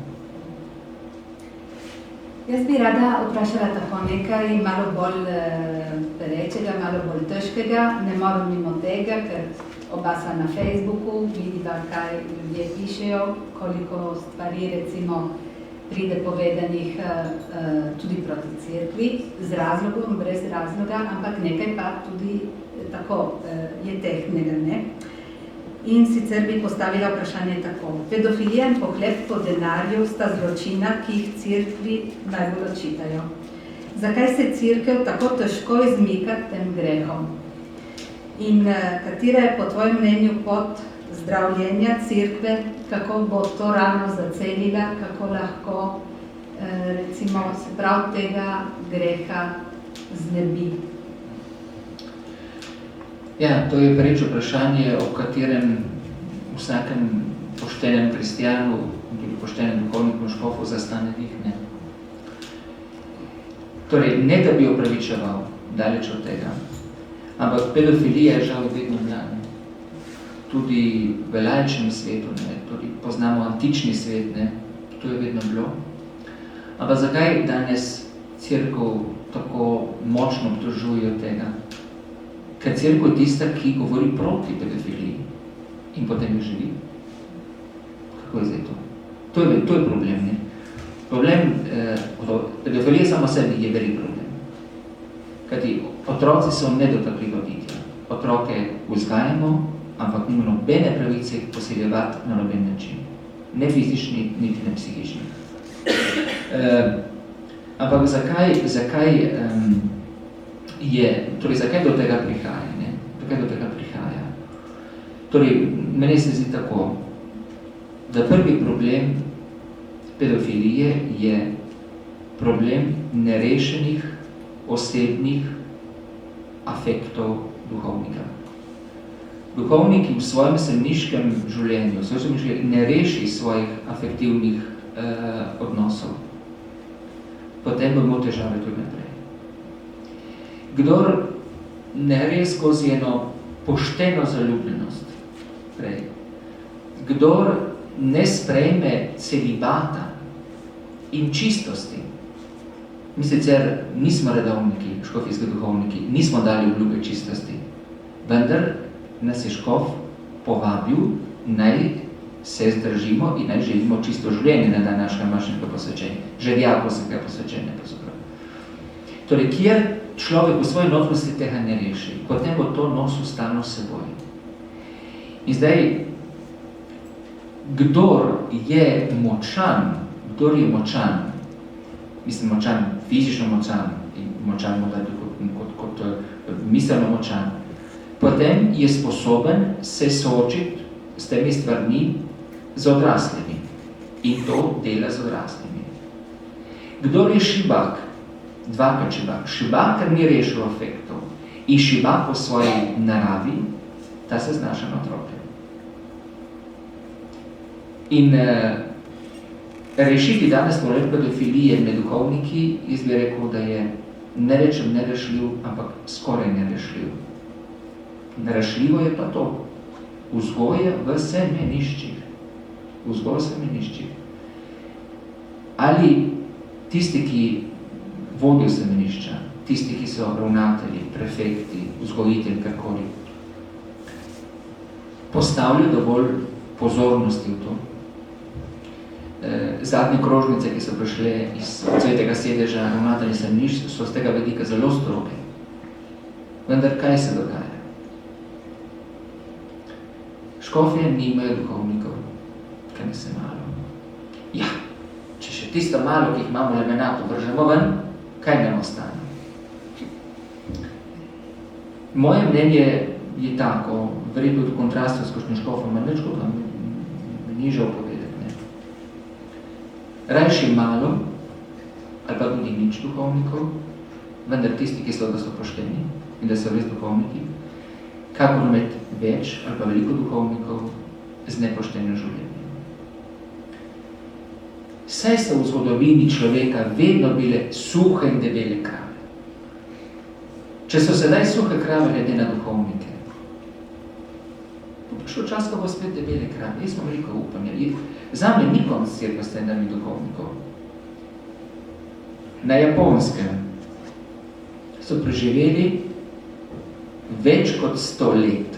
Jaz bi rada vprašala tako nekaj malo bolj perečega, malo bolj težkega. Ne moram mimo tega, ker oba sva na Facebooku, vidiva, kaj ljudje pišejo, koliko stvari recimo pride povedanih tudi proti cerkvi, z razlogom, brez razloga, ampak nekaj pa tudi tako je tehtnega, ne? In sicer bi postavila vprašanje tako. Pedofilija in pohlep po denarju sta zločina, ki jih cerkvi najbolj očitajo. Zakaj se cerkev tako težko izmika tem grehom? In katera je po tvojem mnenju pot zdravljenja cerkve, kako bo to rano zacelila, kako lahko recimo se prav tega greha znebi? Ja, to je preč vprašanje, o katerem vsakem poštenem kristijanu, tudi poštenem duhovniku škofu zastane vihne. Torej, ne da bi opravičeval, daleč od tega, ampak pedofilija je žal vedno bila. Tudi v laičnem svetu, ne, tudi poznamo antični svet, ne, to je vedno bilo. Ampak zakaj danes cerkev tako močno obtožujejo tega? Ker cerkev je tista, ki govori proti pedofiliji in potem jo živi. Kako je zdaj to? To je problem, ne? Problem, pedofilija samo sebi je velik problem. Kajti otroci so nedotakljiva bitja. Otroke vzgajamo, ampak nima nobene pravice posiljevati na noben način. Ne fizični, niti ne psihični. Ampak zakaj do tega prihaja? Ne? Zakaj do tega prihaja? Torej, meni se zdi tako, da prvi problem pedofilije je problem nerešenih osebnih afektov duhovnika. Duhovnik v svojem semeniškem življenju ne reši svojih afektivnih odnosov. Potem bomo težave tudi naprej. Kdor ne gre skozi eno pošteno zaljubljenost, kdor ne sprejme celibata in čistosti, mi sicer nismo redovniki, škofijski duhovniki, nismo dali obljube čistosti, vendar nas je škof povabil, naj se zdržimo in naj živimo čisto življenje na dan našega mašnega posvečenja, željakovskega posvečenja. Torej, kjer človek v svoji notnosti tega ne reši, potem bo to nosil stalno s seboj. In zdaj, kdor je močan, mislim močan, fizično močan in močan kot miselno močan, potem je sposoben se soočiti s temi stvarmi z odraslimi in to dela z odraslimi. Kdor je šibak, dvakrat šibak, ker ni rešil afektov in šibak po svoji naravi, ta se znaša na otroke. In rešiti danes problem pedofilije med duhovniki, jaz bi rekel, da je ne rečem nerešljiv, ampak skoraj nerešljiv. Nerešljivo je pa to. Vzgoja v semeniščih. Ali tisti, ki vodijo semenišča, tisti, ki so ravnatelji, prefekti, vzgojitelji, karkoli, postavljajo dovolj pozornosti v to. Zadnje krožnice, ki so prišle iz svetega sedeža ravnatelji semenišč, so z tega vidika zelo stroge. Vendar kaj se dogaja? Škofje nimajo duhovnikov, kaj ne se malo. Ja, če še tisto malo, ki jih imamo lemenato, vržemo ven, kaj nam ostane? Moje mnenje je tako, verjetno v kontrastu s kakšnim škofom, več kot vam ni žal povedati. Ne? Rajši malo, ali pa tudi nič duhovnikov, vendar tisti, ki so, da so pošteni in da so res duhovniki, kako imeti več ali pa veliko duhovnikov z nepoštenim življenjem. Saj so v zgodovini človeka vedno bile suhe in debele krave. Če so sedaj suhe krave glede na duhovnike, bo prišel čas, ko bo spet debele krave. Jaz smo veliko upanja. Zame ni konc cerkve s tendami duhovnikov. Na Japonskem so preživeli več kot 100 let,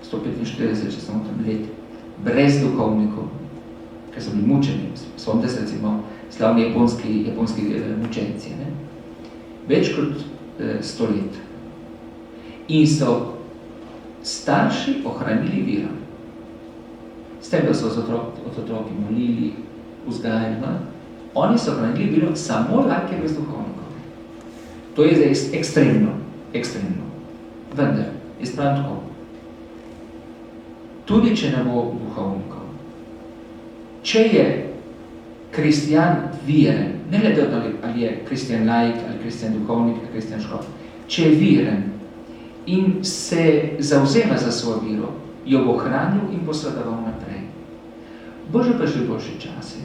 145, če samo tam let, brez duhovnikov, ker so bili mučeni. Spomnite se recimo slavni japonski mučenci. Ne? Več kot 100 let. In so starši ohranili vero. S tem, da so od otroki molili, vzgajali, oni so ohranili vero samo lahko brez duhovnikov. To je zdaj ekstremno. Vendar, jaz pravim tako. Tudi, če ne bo duhovnikov, če je kristijan viren, ne glede ali je kristijan laik, ali kristijan duhovnik, ali kristijan škof, če je viren in se zavzema za svojo vero, jo bo hranil in posredoval naprej. Bo že prišli boljši časi,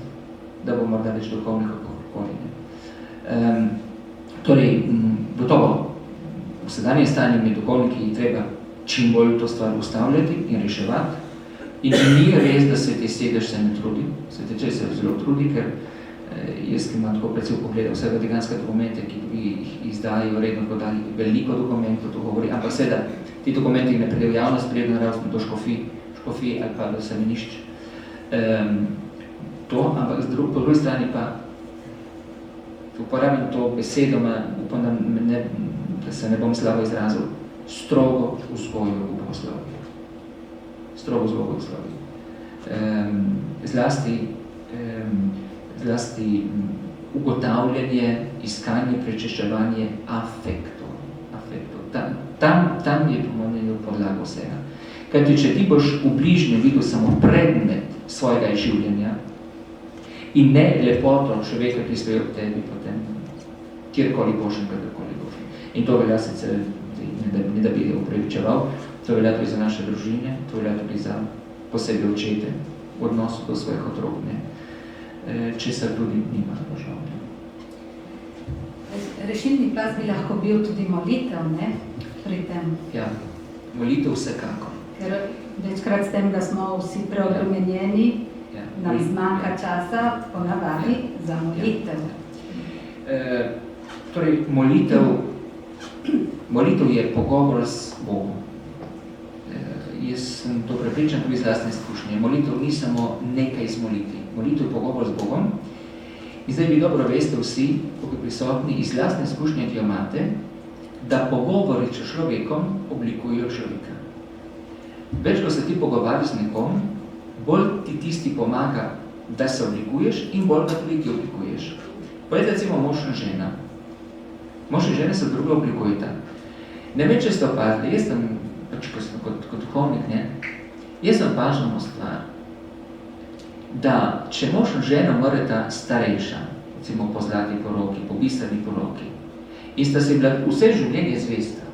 da bo morda več duhovnikov kakokoli. Torej, gotovo, v sedanjem stanju med duhovniki je treba čim bolj to stvar ustavljati in reševati. In ni res, da Sveti Sedež se ne trudi. Sveti Sedež se zelo trudi, ker jaz, ki imam tako predvsem pogledal vse vatikanske dokumente, ki jih izdajo redno, podali veliko dokumentov, to govori, ampak seveda ti dokumenti ne pridejo v javnost, pridejo naravno do škofij ali pa do semenišč. Ampak po drugi strani pa uporabim to besedoma, upam, da se ne bom slabo izrazil, strogo vzgojo v bogoslovju. Strogo vzgojo v bogoslovju. Zlasti ugotavljanje, iskanje, prečiščevanje afektov. Tam je pomenilo podlago vsega. Kajti, če ti boš v bližnjem videl samo predmet svojega življenja in ne lepoto človeka, ki stoji ob tebi, potem kjerkoli boš in kadarkoli boš. In to velja sicer, ne da bi upravičeval, to velja tudi za naše družine, to velja tudi za posebej očete v odnosu do svojih otrok, česar tudi nima, žal. Rešilni glas bi lahko bil tudi molitev, ne? Pri tem. Ja, molitev vsekako. Ker večkrat s tem, da smo vsi preobremenjeni, nam zmanjka časa ponavadi za molitev. Torej, molitev je pogovor z Bogom. Jaz sem to prepričan tudi iz lastne izkušnje. Molitev ni samo nekaj izmoliti. Molitev je pogovor z Bogom. In zdaj vi dobro veste vsi, ko bi prisotni, iz lastne izkušnje, ki jo imate, da pogovori s človekom oblikujejo človeka. Več, ko se ti pogovarjaš z nekom, bolj ti tisti pomaga, da se oblikuješ in bolj da tudi ti oblikuješ. Pogled, recimo, mož in žena. Mož in žena se drugo oblikujeta. Ne vem, če ste opazili, jaz sem, kot duhovnik, jaz sem opažal stvar, da če mož in žena morata starejša, recimo po zlati poroki, po bistrani poroki, in sta se bila vse življenje zvesta,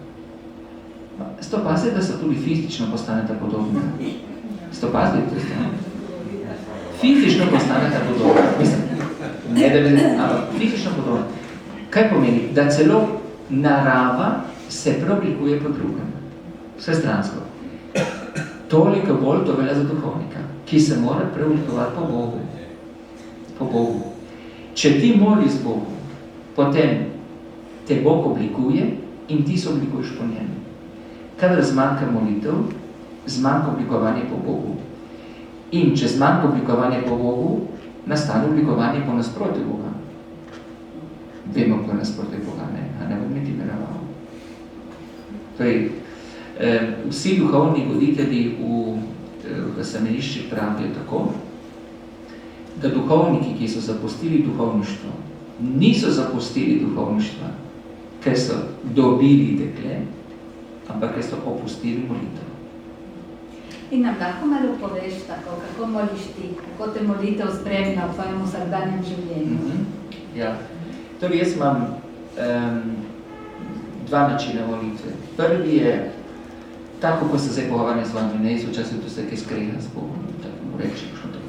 ste opazili, da so tudi fizično postaneta podobna? Ste opazili to stvar? Fizično postaneta podobna. Mislim, ne da bi, ampak fizično podobna. Kaj pomeni? Da celo narava se preoblikuje po drugem. Vsestransko. Toliko bolj to velja za duhovnika, ki se mora preoblikovati po Bogu. Po Bogu. Če ti moliš Bogu, potem te Bog oblikuje in ti se oblikuješ po njemu. Kadar zmanjka molitev, zmanjka oblikovanje po Bogu. In če zmanjka oblikovanje po Bogu, nastane oblikovanje po nasprotju Boga. Vemo, ko je nasprotju Boga, a ne bom niti meraval. Torej, vsi duhovni voditelji v semeniščih pravijo tako, da duhovniki, ki so zapustili duhovništvo, niso zapustili duhovništva, ker so dobili dekle, ampak ker so opustili molitev. In nam lahko malo poveš tako, kako moliš ti, kako te molitev spremlja v tvojem vsakdanjem življenju? Ja, torej jaz imam dva načina molitve. Prvi je tako, ko se zdaj pogovarjam z vami, ne včasih to se kaj skreha z Bogom, tako reči,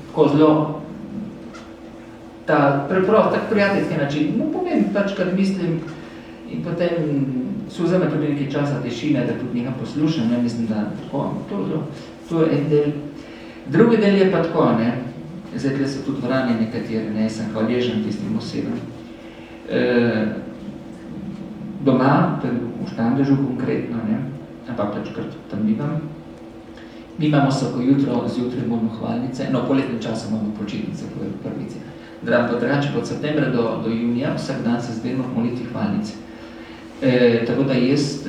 tako zelo preprost, tak prijateljski način. No, povem pač, kad mislim, in potem se vzame tudi nekaj časa tišine, da tudi nekaj poslušam, mislim, da tako, to je en del. Drugi del je pa tako, zdaj, tle so tudi vrani nekateri, sem hvaležen tistim osebam. Doma, v Štandežu konkretno, ampak pač tam bimam. Mi imamo vsako jutro, zjutraj imamo hvalnice, no, poletnem času imamo počitnice, po prvici. Drugače, od septembra do junija, vsak dan se zbiramo v molitvi hvalnice. Tako da jaz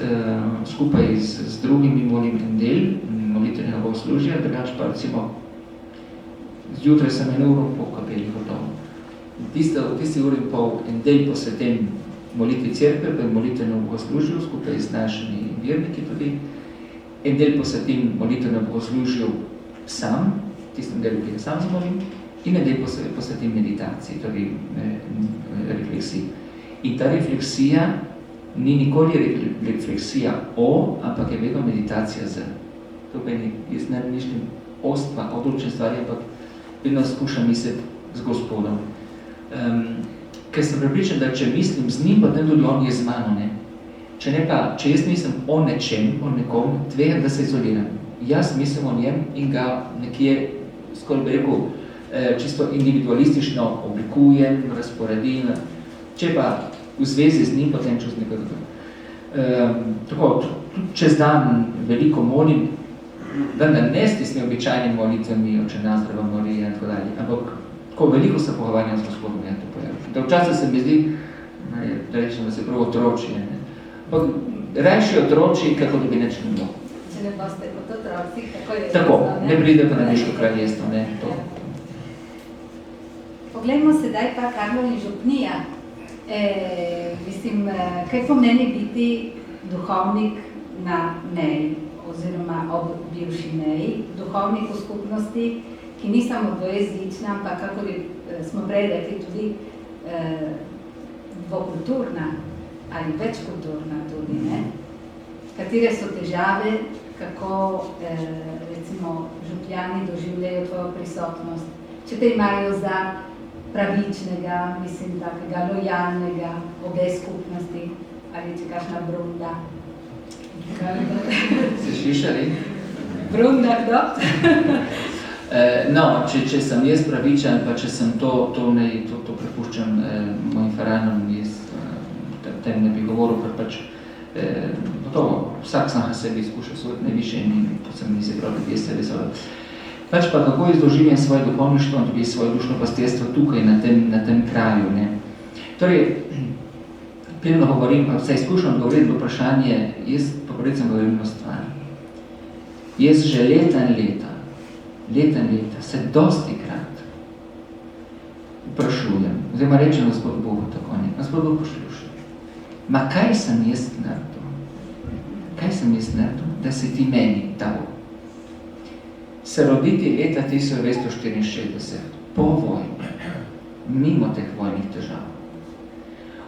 skupaj z drugimi molim en del molitvenega bogoslužja, drugače pa recimo zjutraj sem eno uro po kapeli gotovo. V tisti uri in pol en del posvetim molitvi cerkve, pa molitvenemu bogoslužju, skupaj z našimi verniki tudi. En del posvetim molitvenemu bogoslužju sam, tistem delu, ki ga sam zmolim, in en del posvetim meditaciji, torej refleksiji. In ta refleksija ni nikoli refleksija o, ampak je vedno meditacija z. Tukaj jaz ne mišljam ostva, odločne stvari, ampak vedno skušam misliti z Gospodom. Ker sem prepričan, da če mislim z njim, potem tudi on je z mano, ne? Če jaz mislim o nečem, o nekom, tvegam, da se izoliram. Jaz mislim o njem in ga nekje, skoraj bi rekel, čisto individualistično oblikujem, razporedim. Če pa v zvezi z njim, potem čez nekaj tako, čez dan veliko molim, vendar ne s tistimi običajnimi molitvami, Oče naš, Dreva Marija in tako dalje, ampak tako veliko se pogovarjam z Gospodom, ja, to pojavim. Da včasih se mi zdi, da rečem, da se prav otroči, ne? Ampak rajši otroči, kako da bi neč ne bilo. Če ne boste kot otroci, kako je? Tako, ne pride pa na Nebeško kraljestvo, ne, to. Poglejmo sedaj pa Karlo in župnija. Mislim, kaj pomeni biti duhovnik na meji, oziroma ob bivši meji, duhovnik v skupnosti, ki ni samo dvojezična, ampak kako smo prej rekli tudi dvokulturna ali večkulturna tudi, ne? Katere so težave, kako recimo župljani doživljajo tvojo prisotnost, če te imajo za pravičnega, mislim, takega lojalnega obe skupnosti, ali če kakšna brunda. Se slišali? Brunda, kdo? No, če sem jaz pravičen, pa če sem to prepuščam mojim faranom, jaz tem ne bi govoril, ker pač vsak sam sebi izkušal svoj najvišje in to se mi zdi prav, da jaz se vesolim. Pač pa kako jaz doživljam svoje duhovništvo in tudi svoje dušno pastierstvo tukaj, na tem kraju, ne. Torej, preden govorim, pa vse izkušam govoriti v vprašanje, jaz pa predvsem govorim o stvari. Jaz že leta in leta se dostikrat vprašujem, oziroma rečem Gospod Bogu tako, ne, Gospod Bog poslušaj, ma kaj sem jaz naredil? Kaj sem jaz naredil, da si ti meni dal? Se roditi leta 1964, po vojni, mimo teh vojnih težav.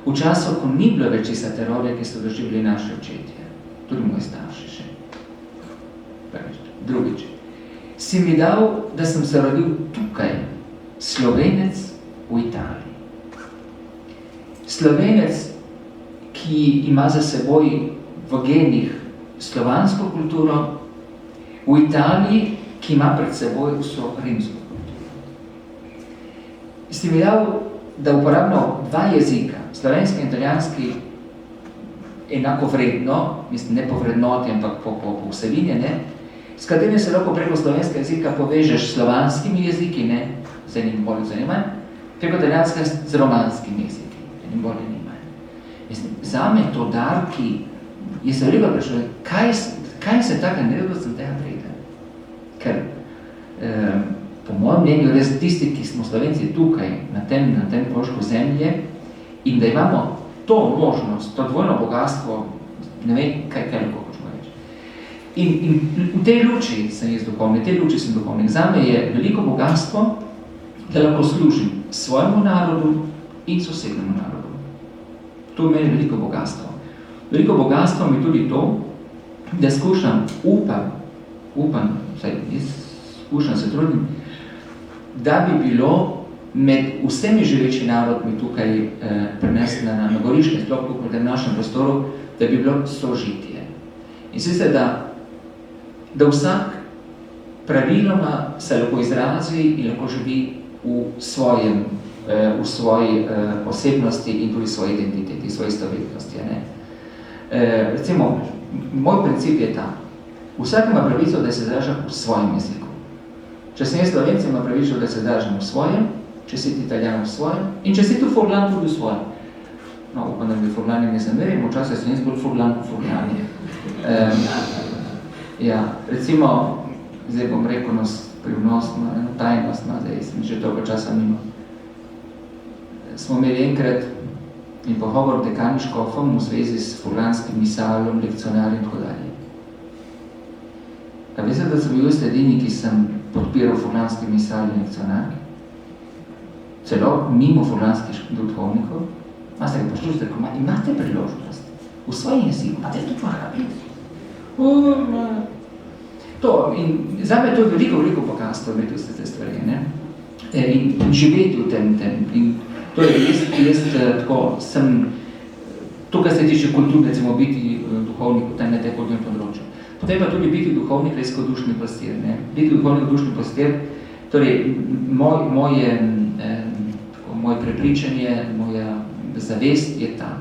V času, ko ni bilo več tista terorja, ki so doživljali naši očetje, tudi moji starši še. Prvič. Drugič. Si mi dal, da sem se rodil tukaj, Slovenec v Italiji. Slovenec, ki ima za seboj v genih slovansko kulturo, v Italiji, ki ima pred seboj vso rimsko kulturo. Si mi dal, da uporabljamo dva jezika, slovenski in italijanski, enako vredno, mislim, ne po vrednoti, ampak po vsebini, ne, s katerimi se lahko preko slovenskega jezika povežeš s slovanskimi jeziki, ne, z enim bolj zanimanj, preko italijanskega z romanskimi jeziki, enim bolj zanimanj. Mislim, zame je to dar, ki je se veliko vprašal, kaj se tako naredil, da sem tega vreden? Ker po mojem mnenju res tisti, ki smo Slovenci tukaj, na tem krožku zemlje, in da imamo to možnost, to dvojno bogatstvo, ne vem, kaj lahko hočemo reči. In v tej luči sem jaz duhovnik, Zame je veliko bogatstvo, da lahko služim svojemu narodu in sosednemu narodu. To je meni veliko bogatstvo. Veliko bogatstvo mi tudi to, da skušam, upam, jaz skušam, se trudim, da bi bilo med vsemi živeči narodmi tukaj prenesena na Goriškem, sploh v tem našem prostoru, da bi bilo sožitje. In sicer, da vsak praviloma se lahko izrazi in lahko živi v svoji osebnosti in tudi svoji identiteti, svoji stovetnosti. Recimo, moj princip je ta. Vsak ima pravico, da se izraža v svojem jeziku. Če sem jaz Slovenec, ima pravico, da se izražam v svojem, če si Italijan v svojem in če si tu Furlan tudi v svojem. No, upam, da bi Furlani ne zamerimo, včasih sem jaz bolj Furlan kot Furlani. Ja, recimo, zdaj bom rekel skrivnostno, eno tajnostno, zdaj sem že toliko časa mimo. Smo imeli enkrat in pogovor dekani škofom v zvezi s furlanskim misalom, lekcionarjem in tako dalje. A veste, da sem bil edini, ki sem podpiral furlanski misal in lekcionarki? Celo mimo furlanskih duhovnikov. Maste ga poslušajte, rekel, imate priložnost v svojem jeziku, pa te to čvara. To, in zame to je veliko bogatstvo, imeti vse te stvari, ne? In živeti v tem. In to je jaz tako, tukaj se tiče kulturne, recimo biti duhovnik v tem netekodnem področju. Potem pa tudi biti duhovnik reskodušni pastir, ne? Biti duhovnik dušni pastir, torej moje prepričanje, moja zavest je ta.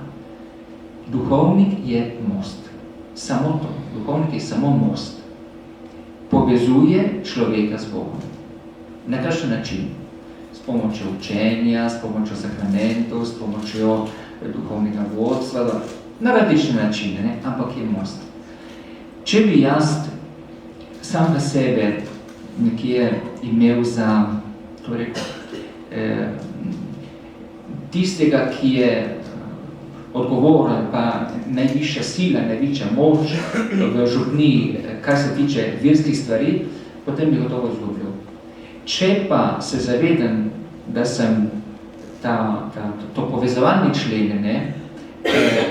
Duhovnik je most. Samo to. Duhovnik je samo most. Povezuje človeka z Bogom. Na kakšen način? S pomočjo učenja, s pomočjo sakramentov, s pomočjo duhovnega vodstva, na različne načine, ne? Ampak je most. Če bi jaz sam na sebe nekje imel za, to rekel, tistega, ki je odgovoren, pa najvišja sila, najvišja moč v župniji, kar se tiče verskih stvari, potem bi gotovo izgubil. Če pa se zavedam, da sem to povezovalni člen, ne,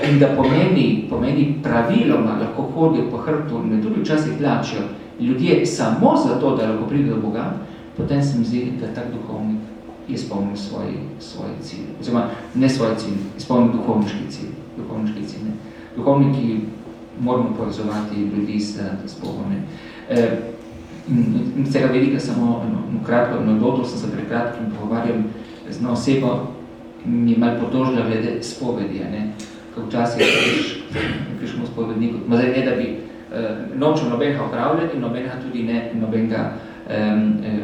in da pomeni praviloma, lahko hodijo po hrbtu, me tudi včasih plačijo ljudje samo zato, da lahko pride do Boga, potem se mi zdi, da tak duhovnik je izpolnil svoj cilj. Oziroma, ne svoj cilj, izpolnil duhovniški cilj. Duhovniki moramo povezovati ljudi s Bogom. In tega velika samo kratko anekdoto, sem se pred kratkim pogovarjal z eno osebo, mi je malo potožila glede spovedi, ko včasih prišmo v spovedniku. Zdaj ne, da bi nočem nobenega opravljati, nobenega tudi ne, nobenega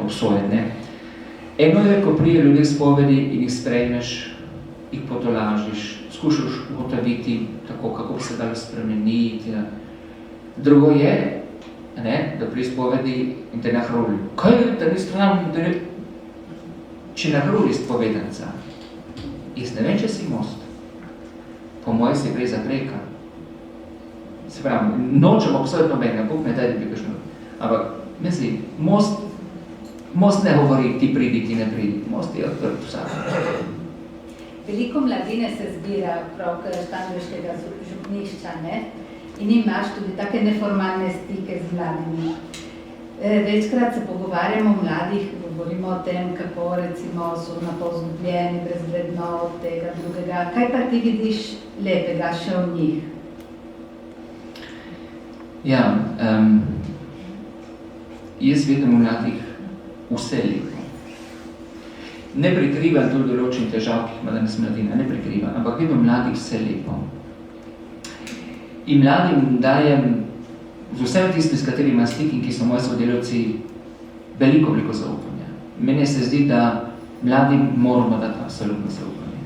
obsojati. Eno je, ko prije ljudi spovedi in jih sprejmeš, jih potolažiš, skušaš ugotoviti tako, kako bi se dalo spremeniti. Drugo je, da pri spovedi in te nahruli. Kaj je, da ni stran, da ne... Če nahruli spovedanca, jaz ne vem, če si most. Po moje se gre za preka. Se pravi, nočem obsojati nobenega, Bog ne daj, da bi kakšno. Ampak, misli, most ne govori, ti pridi, ti ne pridi. Most je odprt vsak. Veliko mladine se zbira prav Štangleškega župnišča, ne? In imaš tudi take neformalne stike z mladimi. Večkrat se pogovarjamo o mladih, govorimo o tem, kako recimo so napozgubljeni, brez vrednot, tega drugega. Kaj pa ti vidiš lepega še v njih? Ja, jaz vidim v mladih vse lepo. Ne prikrivam tudi določenih težav, ki ima danes mladina, ne prikrivam, ampak vidim v mladih vse lepo. In mladim dajem, z vsem tistim, s katerimi imam stik in ki so moji sodelavci, veliko zaupanja. Meni se zdi, da mladim moramo dati absolutno zaupanje.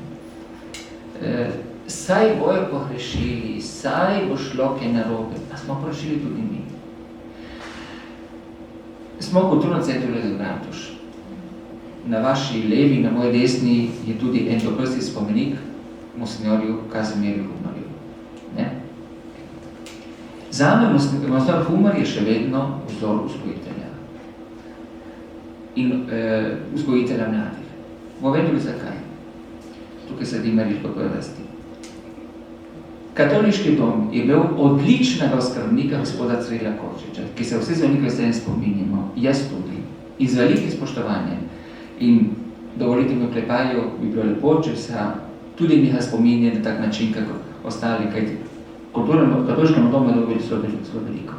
Saj bojo pohrešili, saj bo šlo kaj narobe, a smo pohrešili tudi mi. Smo v kulturnem centru Lojze Bratuš. Na vaši levi, na moji desni je tudi en doprsti spomenik monsinjorju Kazimierju Humorju. Zame monsinjor Humor je še vedno vzor vzgojitelja. In vzgojitelja mladih. Bomo vedeli zakaj. Tukaj sedi Mariš Pokorasti. Katoliški dom je imel odličnega skrbnika gospoda Cirila Korčiča, ki se vsi zvoniki vse spominjamo, jaz tudi, in z velikim spoštovanjem. In dovolite mi oklepaju, bi bilo lepo, če se tudi njega spominje na tak način, kako ostali, kajti katoliškemu domu je dobili svoj veliko.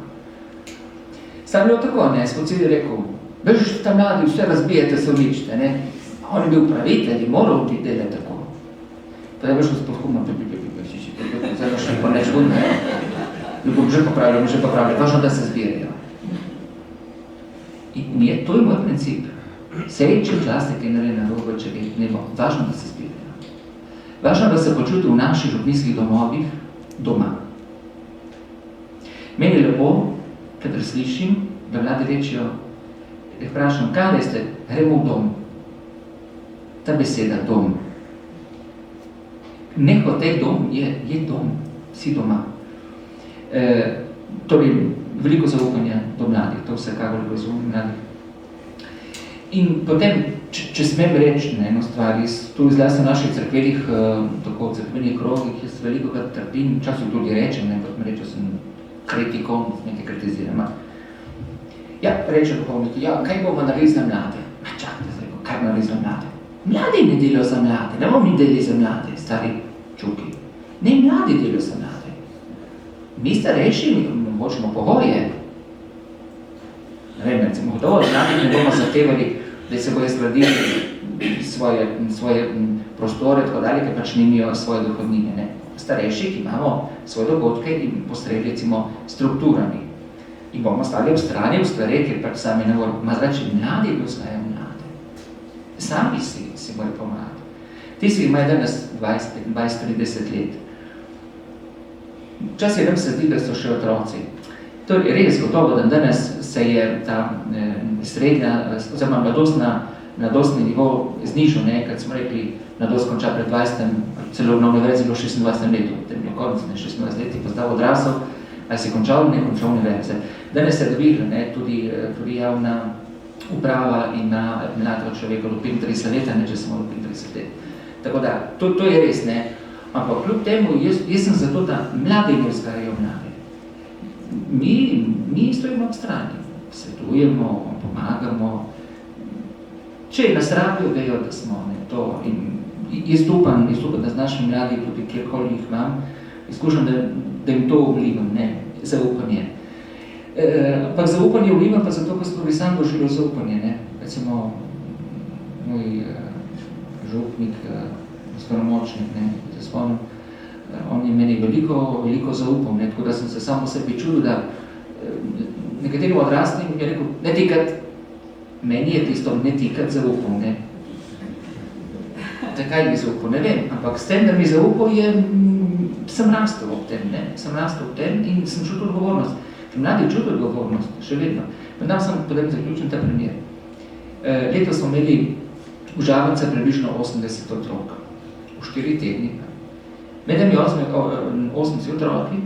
Sta bilo tako, smo cili rekel, veš, ta mladi vse razbijete, se uničite, ne? On je bil pravitelj in moral ti delati tako. Pa je veš, gospod Humor, zdaj pa še pa neč vodne. Ljubom že popravljali, važno, da se zbirajo. In to je moj princip. Sej, če včasih kaj naredi narobe, če ne bo, važno, da se zbirajo. Važno, da se počuti v naših župnijskih domovih doma. Meni je lepo, kadar slišim, da mladi rečejo, vprašam, kaj veste, gremo v dom. Ta beseda, dom. Nehote dom je dom, si doma. Torej, veliko zaupanja do mladih, to vsekakor razumem mladih. In potem, če smem reči na eno stvar, tu izlasti v naših cerkvenih, tako v cerkvenih krogih, jaz veliko krat trdim, časov tudi rečem, ne, kot me rečem, sem kritikom, nekaj kritiziram. Ja, reče duhovniki, ja, kaj bomo naredili za mlade? Čakajte, zdaj, kaj naredili za mlade? Mladi ne delajo za mlade, ne bomo mi delili za mlade, stari čuki. Ne, mladi delajo za mlade. Mi starejši, mi hočemo pogoje. Ne vem, recimo, kdo od mladih ne bomo zahtevali, da se bojo zgradili svoje prostore, tako dalje, ker pač nimijo svoje dohodnine. Ne? Starejši, ki imamo svoje dogodke in postregli, recimo, strukturami. In bomo stali v strani, v stvari, ker pač sami ne bojo. Ma znači, mladi dostajajo mlade. Sami si bojo pomagati. Tisti, ki imajo danes 20-30 let. Včasih nam se zdi, da so še otroci. To je res gotovo, da danes se je ta srednja, oziroma mladostni nivo znižal, ne, kad smo rekli, mladost konča pred 20, celo na univerzi bilo 26 letu, potem je konec, 26 leti, pa zdaj odrasel, ali si končal, ne končal univerze. Danes se je dobila, ne, tudi javna uprava ima mladega človeka do 35 leta, ne, če smo do 35 let. Tako da, to je res, ne. Ampak kljub temu, jaz sem zato, da mladi ne vzgajajo mlade. Mi stojimo ob strani, svetujemo, pomagamo. Če nas rabijo, vejo, da smo to. In jaz upam, da z našimi mladi, tudi kjerkoli jih imam, izkušam, da jim to vlivam, ne, zaupanje. Ampak zaupanje vlivam pa zato, ker smo bi sam doživljal zaupanje, ne. Recimo, moj župnik, staromočnik, ne, se spomnim, on je meni veliko zaupal, ne, tako da sem se samo sebi čudil, da nekaterim odraslim je rekel, ne tikat, meni je tisto ne tikat zaupal, ne. Zakaj mi zaupal, ne vem, ampak s tem, da mi zaupal, sem rastel ob tem, ne, sem rastel ob tem in sem čutil odgovornost. Mladi čutijo odgovornost, še vedno. Vendar sem potem zaključen ta primer. Leto smo imeli v Žabnice približno 80 otrok, v 4 tedni. Med 8 otroki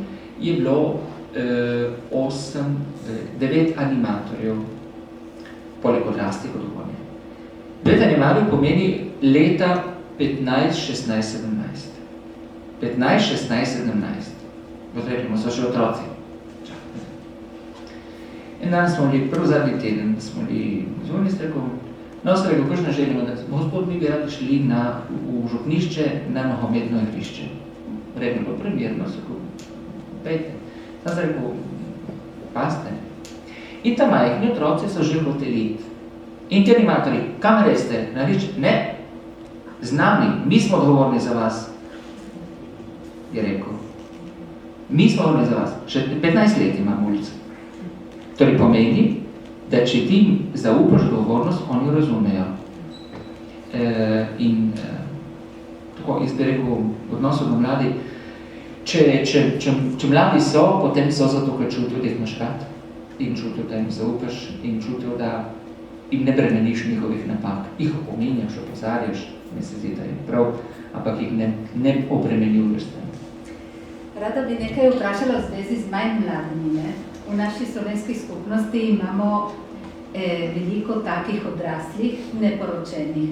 je bilo 9 animatorjev, poleg odrastih kot okolje. 9 animatorjev pomeni leta 15, 16, 17. 15, 16, 17. Potrebimo, so še otroci. In danes smo bili prv zadnji teden, smo bili zvorni strekom. No, se rekel, kakšno želimo, da gospod, mi bi radi šli v župnišče na nogometno igrišče. Vreme bilo primerno, so rekel, pejte. Sam se rekel, paste. In ta majhni otroci so že hoteli iti. In ti animatorji, kam reste? Ne, z nami, mi smo odgovorni za vas, je rekel. Mi smo odgovorni za vas. Še 15 let imam ulico. Torej pomeni, da če ti zaupaš odgovornost, oni jo razumejo. Tako, jaz bi rekel, v odnosu do mladi, če mladi so, potem so zato, ker čutijo, da jih imaš rad, in čutijo, da jim zaupaš, in čutijo, da jim ne bremeniš njihovih napak. Jih opominjaš, opozarjaš, ne se zdi, da je prav, ampak jih ne obremenjuješ. Rada bi nekaj vprašala v zvezi z manj mladimi, ne? V naši slovenski skupnosti imamo veliko takih odraslih, neporočenih,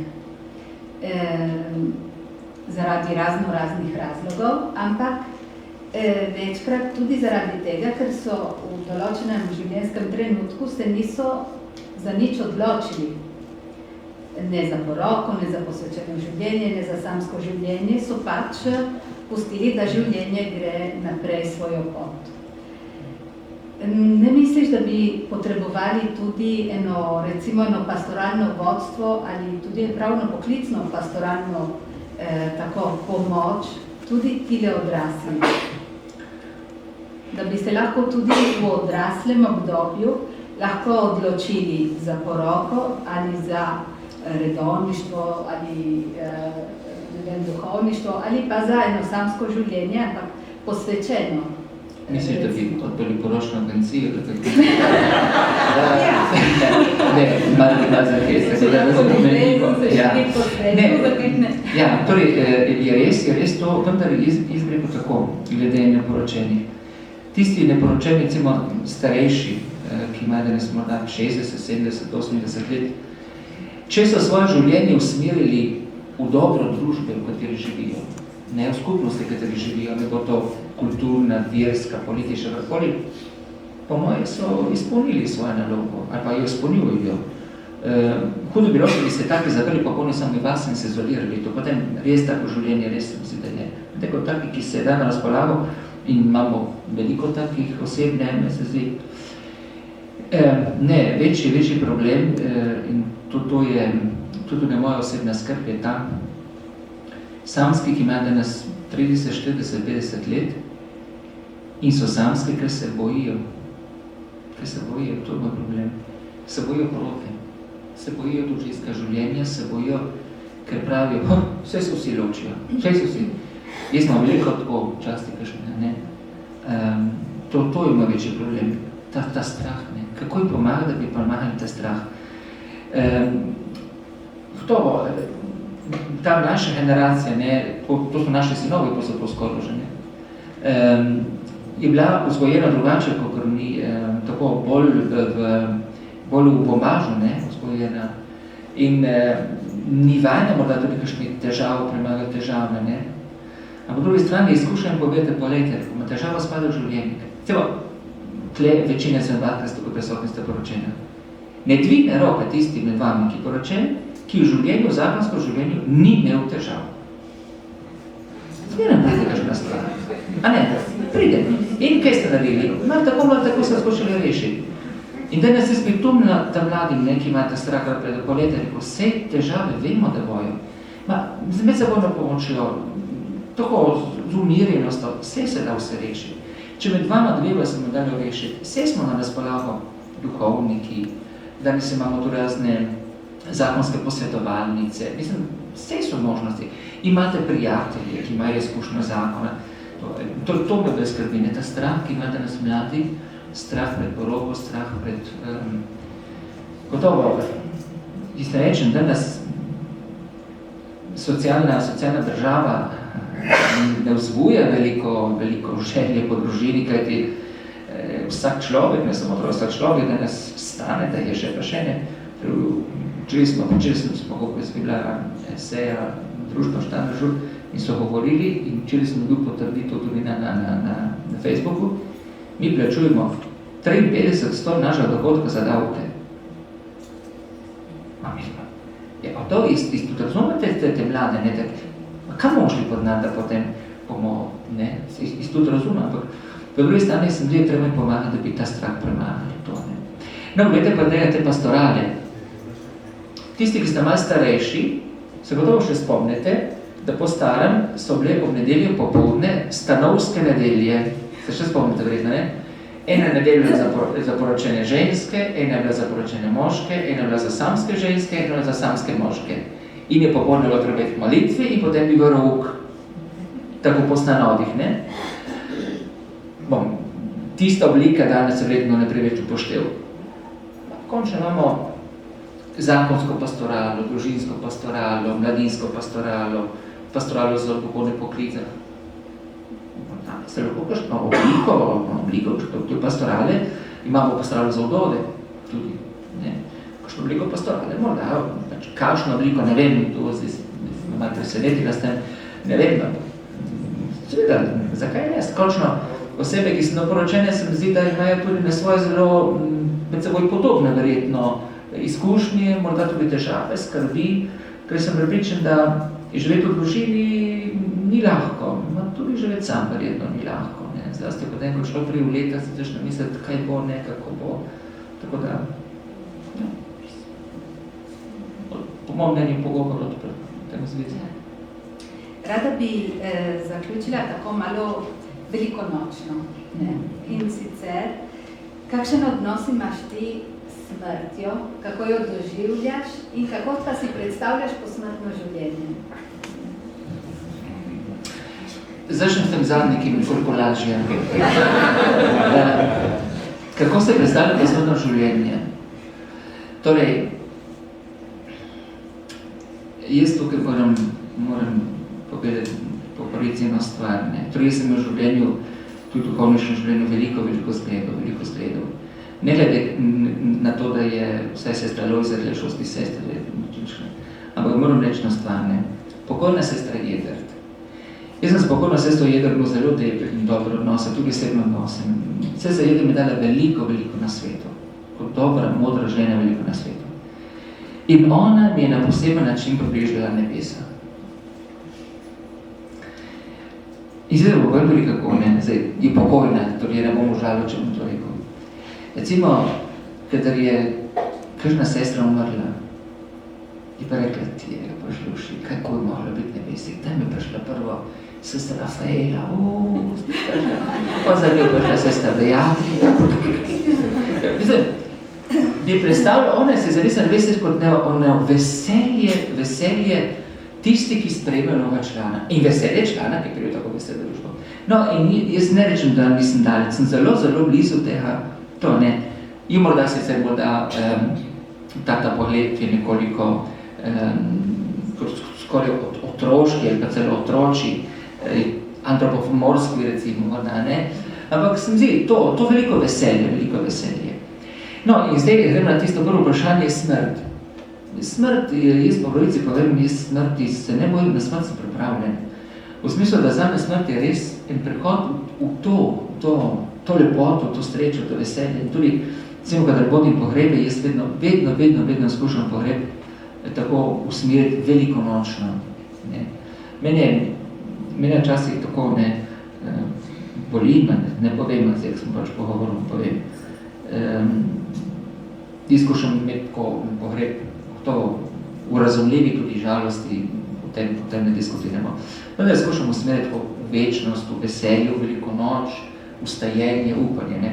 zaradi raznih razlogov, ampak večkrat tudi zaradi tega, ker so v določenem življenjskem trenutku se niso za nič odločili. Ne za poroko, ne za posvečeno življenje, ne za samsko življenje, so pač pustili, da življenje gre naprej svojo pot. Ne misliš, da bi potrebovali tudi recimo eno pastoralno vodstvo ali tudi ravno poklicno pastoralno tako pomoč tudi tile odrasli? Da bi se lahko tudi v odraslem obdobju lahko odločili za poroko ali za redovništvo ali vem, duhovništvo ali pa za eno samsko življenje, ampak posvečeno. Misliš, da bi odprli poročno agencijo? Ja. Ne, malo za kaj se da Ja, torej, je res to, vendar izbreko tako, glede neporočenih. Tisti neporočeni, recimo starejši, ki imajo danes morda 60, 70, 80 let, če so svoje življenje usmerili v dobro družbe, v kateri živijo, ne v skupnosti, v kateri živijo, ne bo to kulturna, verska, politična, kakoli, po moje so izpolnili svojo nalogo, ali pa jo izpolnjujo. Hudo bi lahko, bi se taki zavrli popolno sami vas in se izolirali, to potem res tako življenje, res mislim, da je. Tako taki, ki se da na razpolago, in imamo veliko takih oseb, ne se zdi. Ne, večji problem, in to je tudi moja osebna skrb, je ta samski, ki imajo danes 30, 40, 50 let in so samski, ker se bojijo, to je moj problem. Se bojijo poroke, se bojijo družinskega življenja, se bojijo, ker pravijo, vse so vsi ločijo, vse so vsi. Jaz imam veliko tako časti, kakšne, ne. To je moj večji problem, ta strah, ne. Kako jim pomaga, da bi pomagali ta strah? Ta naša generacija, ne, to so naši sinovi, pa so to skoro že, ne, je bila vzgojena drugače, kot mi, tako bolj v pomažu, ne, vzgojena. In ni vajna morda tudi kakšnih težav, premaga težavne, ne. A po drugi strani izkušajem povedati, polejte, ko ima težava spada v življenje. Celo, tle večine sem vatka, ste prisotni, ste poročeni. Ne dvigne roke tisti med vami, ki poročen, ki v življenju, v zakonsko življenju, ni imel težav. Zmeraj pride kažna stvar. A ne, pride. In kaj ste naredili? Tako se skočili rešiti. In danes se spiktumila ta mladim, ne, ki imate strah pred polete, rekel, vse težave vemo, da bojo. Z medsebojno pomočjo, tako z umirjenostjo, vse se da vse rešiti. Če med vama dveva se mu dali rešiti, vse smo na razpolago duhovniki, danes imamo tu razne zakonske posvetovalnice, mislim, vse so možnosti. Imate prijatelje, ki imajo izkušnjo zakona. To me brez skrbi, ne, ta strah, ki imate nas mladi, strah pred poroko, strah pred... Gotovo, jaz ne rečem, danes socialna država ne vzbuja veliko želje po družini, kajti vsak človek, ne samo vsak človek, danes stane, da je še pa še ne. Včeraj smo bila eseja družba Štanržur in so govorili in včeraj smo bil potrditev tudi na Facebooku. Mi plačujemo 53% našega dohodka za davke. To tudi razumete te mlade, ne, tak, kam bomo šli pod nam, da potem bomo, ne, tudi razumem, ampak v drugi strani sem zdaj treba pomagati, da bi ta strah premagali to, ne. No, gledajte pa te pastorale. Tisti, ki ste malo starejši, se gotovo še spomnite, da po starem so bile ob nedelju popoldne stanovske nedelje. Se še spomnite verjetno, ne? Ena nedelja za poročene ženske, ena je bila za poročene moške, ena je bila za samske ženske, ena je bila za samske moške. In je popoldne bilo treba v molitvi in potem bi v rouk, tako po stanovih, ne? Tista oblika danes verjetno ne preveč upoštev. Končno imamo zakonsko pastoralo, družinsko pastoralo, mladinsko pastoralo, pastoralo za alkoholne poklice. Se lahko kakšno obliko, to je pastorale, imamo pastoralo za vdove tudi, ne, kakšno obliko pastorale, morda, kakšno obliko, ne vem, to zdaj me malo presenetila s tem, ne vem, seveda, zakaj ne, končno osebe, ki so naporočene, se mi zdi, da imajo tudi na svoje zelo med seboj podobne verjetno izkušnje, morda tudi težave, skrbi, ker sem prepričan, da živeti v družini ni lahko, tudi živeti sam verjetno ni lahko, ne, zlasti potem, ko človek prije v leta, se začne misliti, kaj bo, ne, kako bo, tako da, ja, po mojem mnenju pogovor odprt v tem zvezi. Rada bi zaključila tako malo velikonočno, ne, in sicer, kakšen odnos imaš ti s smrtjo, kako jo doživljaš in kako pa si predstavljaš posmrtno življenje? začnem s tem zadnji, ki je nekoliko lažje. Kako ste predstavljali posebno življenje? Torej, jaz tukaj moram povedati eno stvar. Torej, jaz sem v življenju, tudi v duhovniškem življenju, veliko zgledov. Ne glede na to, da je vse sestra Lojza, glede šolski sestre, ampak moram reči na stvar, pokojna sestra Jedrt. Jaz sem s pokojno sestro Jedrt imel zelo dobro odnose, tudi osebno odnose. Sestra Jedrt mi dala veliko na svetu. Kot dobra, modra žena, veliko na svetu. In ona mi je na poseben način približala nebesa. In zdaj bo povedali kako, zdaj je pokojna, torej ne bom užalil, če bom to rekel. Recimo, kadar je kakšna sestra umrla, je pa rekla, ti je prišluši, kako je mogla biti nebesi. Tam je prišla prvo sestra Rafaela, pa zdaj je prišla sestra Beatrija. Bi predstavljala, ona se zavisla nebesi kot veselje tisti, ki sprejme nova člana. In veselje člana, ki prije tako veselje družbo. No, in jaz ne rečem, da nisem dalec, sem zelo blizu tega, to ne. In morda sicer ta pogled je nekoliko skoraj otroški ali pa celo otroči, antropomorski recimo, morda ne. Ampak se mi zdi, to veliko veselje. No, in zdaj grem na tisto prvo vprašanje, smrt. Smrt, jaz po pravici povem, jaz smrti se ne bojim, na smrt sem pripravljen. V smislu, da zame smrt je res en prehod v to lepoto, to srečo, to veselje. In tudi, recimo, kadar vodim pohrebe, jaz vedno skušam pohreb tako usmeriti velikonočno. Mene včasih tako boli, ne povem, zdaj sem pač pogovorom, povem. Skušam imeti pohreb to urazumljivi tudi žalosti, o tem ne diskutiramo. Vendar skušam usmeriti v večnost, v veselju, v veliko noč, v stajenje, upanje.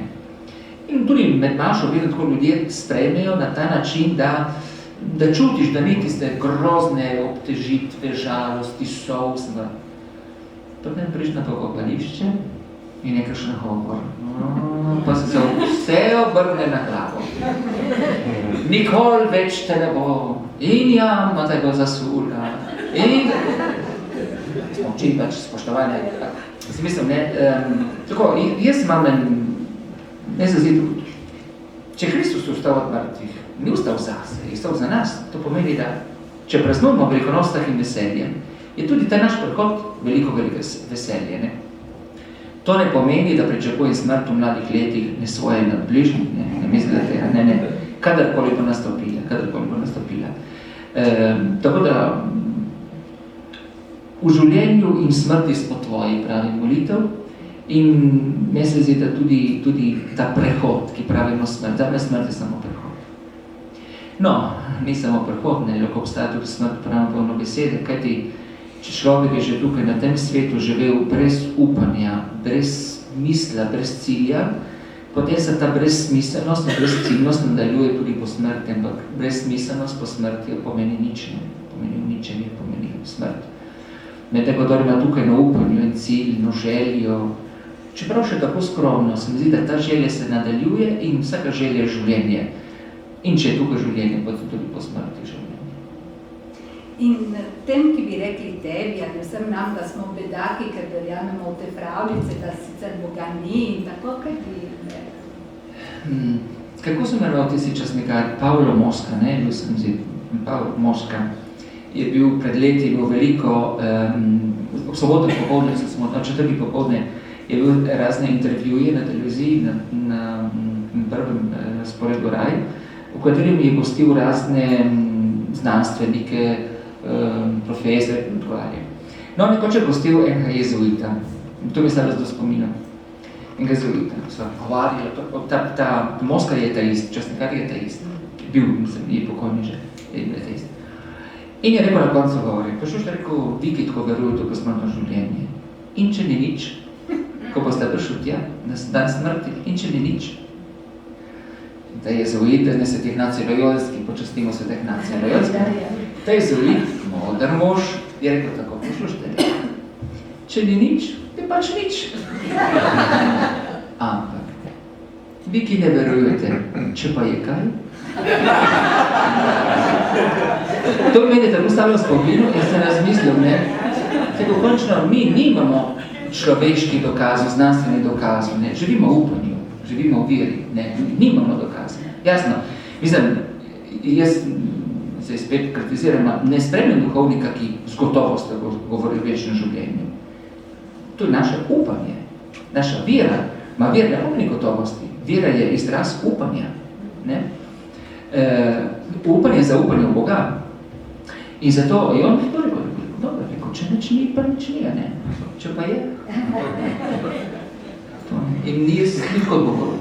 In tudi med našo vedno tako ljudje sprejmejo na ta način, da čutiš, da ni tiste grozne obtežitve, žalosti, solz. Potem priš na to kopališče in je kakšen hovor. Pa se vse obrne na glavo. Nikoli več te ne bo. In jama te bo zasula. In smo pač spoštovanje. Si mislim, tako, jaz imam ne se zdi, če Kristus je vstal od mrtvih, ni vstal zase, je vstal za nas. To pomeni, da če praznujemo velikonost in veseljem, je tudi ta naš prihod veliko veselje. To ne pomeni, da pričakujem smrt v mladih letih, ne svoje nadbližnih, ne mislim, da tega, ne, kadarkoli bo nastopila. Tako da v življenju in smrti smo tvoji, pravi molitev, in me se zdi, da tudi ta prehod, ki pravimo smrt, da ne smrt je samo prehod. No, ni samo prehod, lahko obstaja tudi smrt, pravimo polno besede, kajti če človek je že tukaj na tem svetu živel brez upanja, brez misla, brez cilja, potem se ta brezsmiselnost in brezciljnost nadaljuje tudi po smrti, ampak brezsmiselnost po smrti pomeni ničenje, pomeni uničenje, pomeni smrt. Medtem ko ima tukaj na upanju in cilj, no željo, čeprav še tako skromno, se mi zdi, da ta želja se nadaljuje in vsaka želja je življenje. In če je tukaj življenje, potem tudi po smrti življenje. In tem, ki bi rekli tebi, ali vsem nam, da smo bedaki, ker verjamemo v te pravljice, da sicer Boga ni in tako, kaj bi rekli? Kako sem imenoval tisti časnikar? Pavlo Moska, bil sem zid. Pavlo Moska je bil pred leti, veliko, v soboto popoldne, na četrti popoldne, je bil razne intervjuje na televiziji, na prvem sporedu Raj, v katerem je gostil razne znanstvenike, profesore in tako dalje. No, nekoč je gostil enega jezuita. To mi se razdo spominam. Enega jezuita. So govarjali, ta Moska je ateist, časnikar je ateist. Bil, mislim, je pokojni že, je ateist. In je rekel na koncu govori, pa šošte rekel, vi, ki tako verujete v posmrtno življenje. In če ni nič, ko boste prišli tja, na dan smrti, in če ni nič. Da je jezuit, da ne se teh Ignacij Loyolski, počastimo se teh Ignacij Loyolski. Ta jezuit, modern mož, je rekel tako, poslušajte, če ni nič, pač nič. Ampak, vi, ki ne verujete, če pa je kaj? To meni tako stalo v spominu in sem razmislil, ne? Tako končno, mi nimamo človeških dokazov, znanstvenih dokazov, ne? Živimo v upanju, živimo v veri, ne? Nimamo dokazov. Jasno, mislim, jaz se spet kritiziram, ne spremljam duhovnika, ki z gotovostjo govori o večnem življenju. To je naše upanje, naša vera. Ma vera ne pomeni gotovosti, vera je izraz upanja. Ne? Upanje za upanje v Boga. In zato je on rekel, dobro, če nič ni, pa nič ni, ne? Če pa je. In jaz nikoli odgovoril.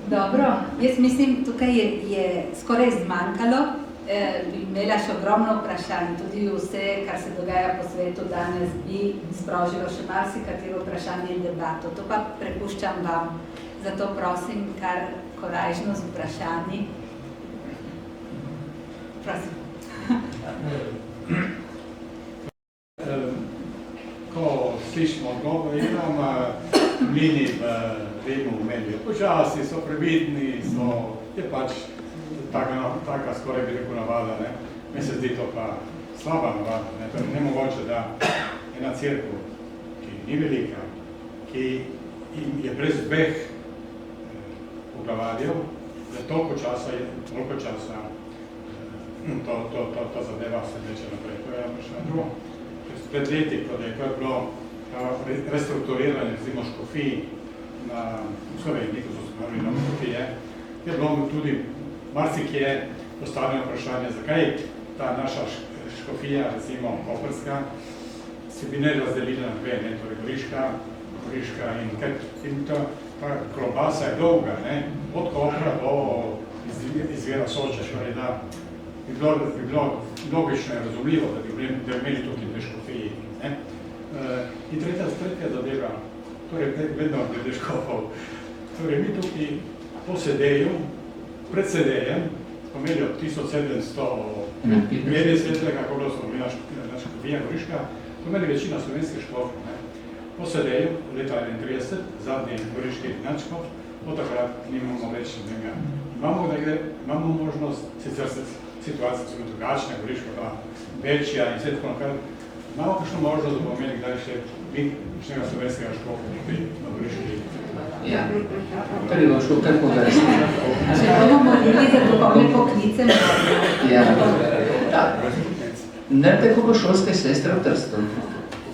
Dobro, jaz mislim, tukaj je skoraj zmanjkalo, bi imela še ogromno vprašanj, tudi vse, kar se dogaja po svetu danes, bi sprožilo še marsikatero vprašanje in debato. To pa prepuščam vam. Zato prosim, kar korajžno z vprašanji. Prosim. Ko slišimo odgovor, mlini v Rimu menijo počasi, so previdni, je pač taka skoraj bi rekel navada, ne. Meni se zdi to pa slaba navada, ne. To je nemogoče, da ena cerkev, ki ni velika, ki je brez dveh poglavarjev, da toliko časa to zadeva se vleče naprej. To je še na drugo. Pred leti, ko je bilo restrukturiranje, recimo škofij v Sloveniji, ko so se na škofije, je bilo tudi marsikje postavljeno vprašanje, zakaj ta naša škofija, recimo koprska, se bi ne razdelila na dve, ne, torej Goriška in ta klobasa je dolga, ne, od Kopra do izvira Soče, torej da bi bilo logično in razumljivo, da bi imeli tukaj dve škofiji. In tretja zadeva, torej vedno glede škofov, torej mi tukaj po sedeju, pred sedejem, smo imeli od 1750, kako smo imeli na škofija Goriška, smo imeli večina slovenskih škofov. Po sedeju, leta 31, zadnji goriški nadškof, od takrat nimamo več njega. Imamo možnost, sicer situacije so drugačne, Goriška pa večja in vse tako naprej. Imamo kakšno možnost, da bomo imeli kdaj še kakšnega slovenskega škofa na Goriški? Ja, prvi bo šlo kar povrsti. Če bomo molili za duhovne poklice, Ja, ne tako kot šolske sestre v Trstu.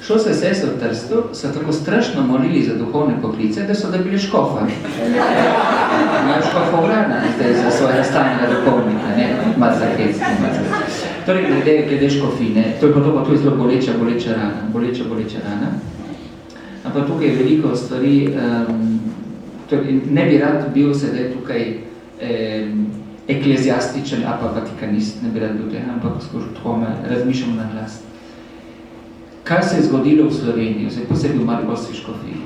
Šolske sestre v Trstu so tako strašno molili za duhovne poklice, da so dobili škofa. Imajo škofa urana zdaj za svojega stalnega duhovnika, ne? Malo torej, glede škofine, to je pa to je zelo boleča rana. Ampak tukaj je veliko stvari, ne bi rad bil sedaj tukaj ekleziastičen ali pa vatikanist, ne bi rad bil tega, ampak tako razmišljamo na glas. Kaj se je zgodilo v Sloveniji, posebej v mariborski škofiji,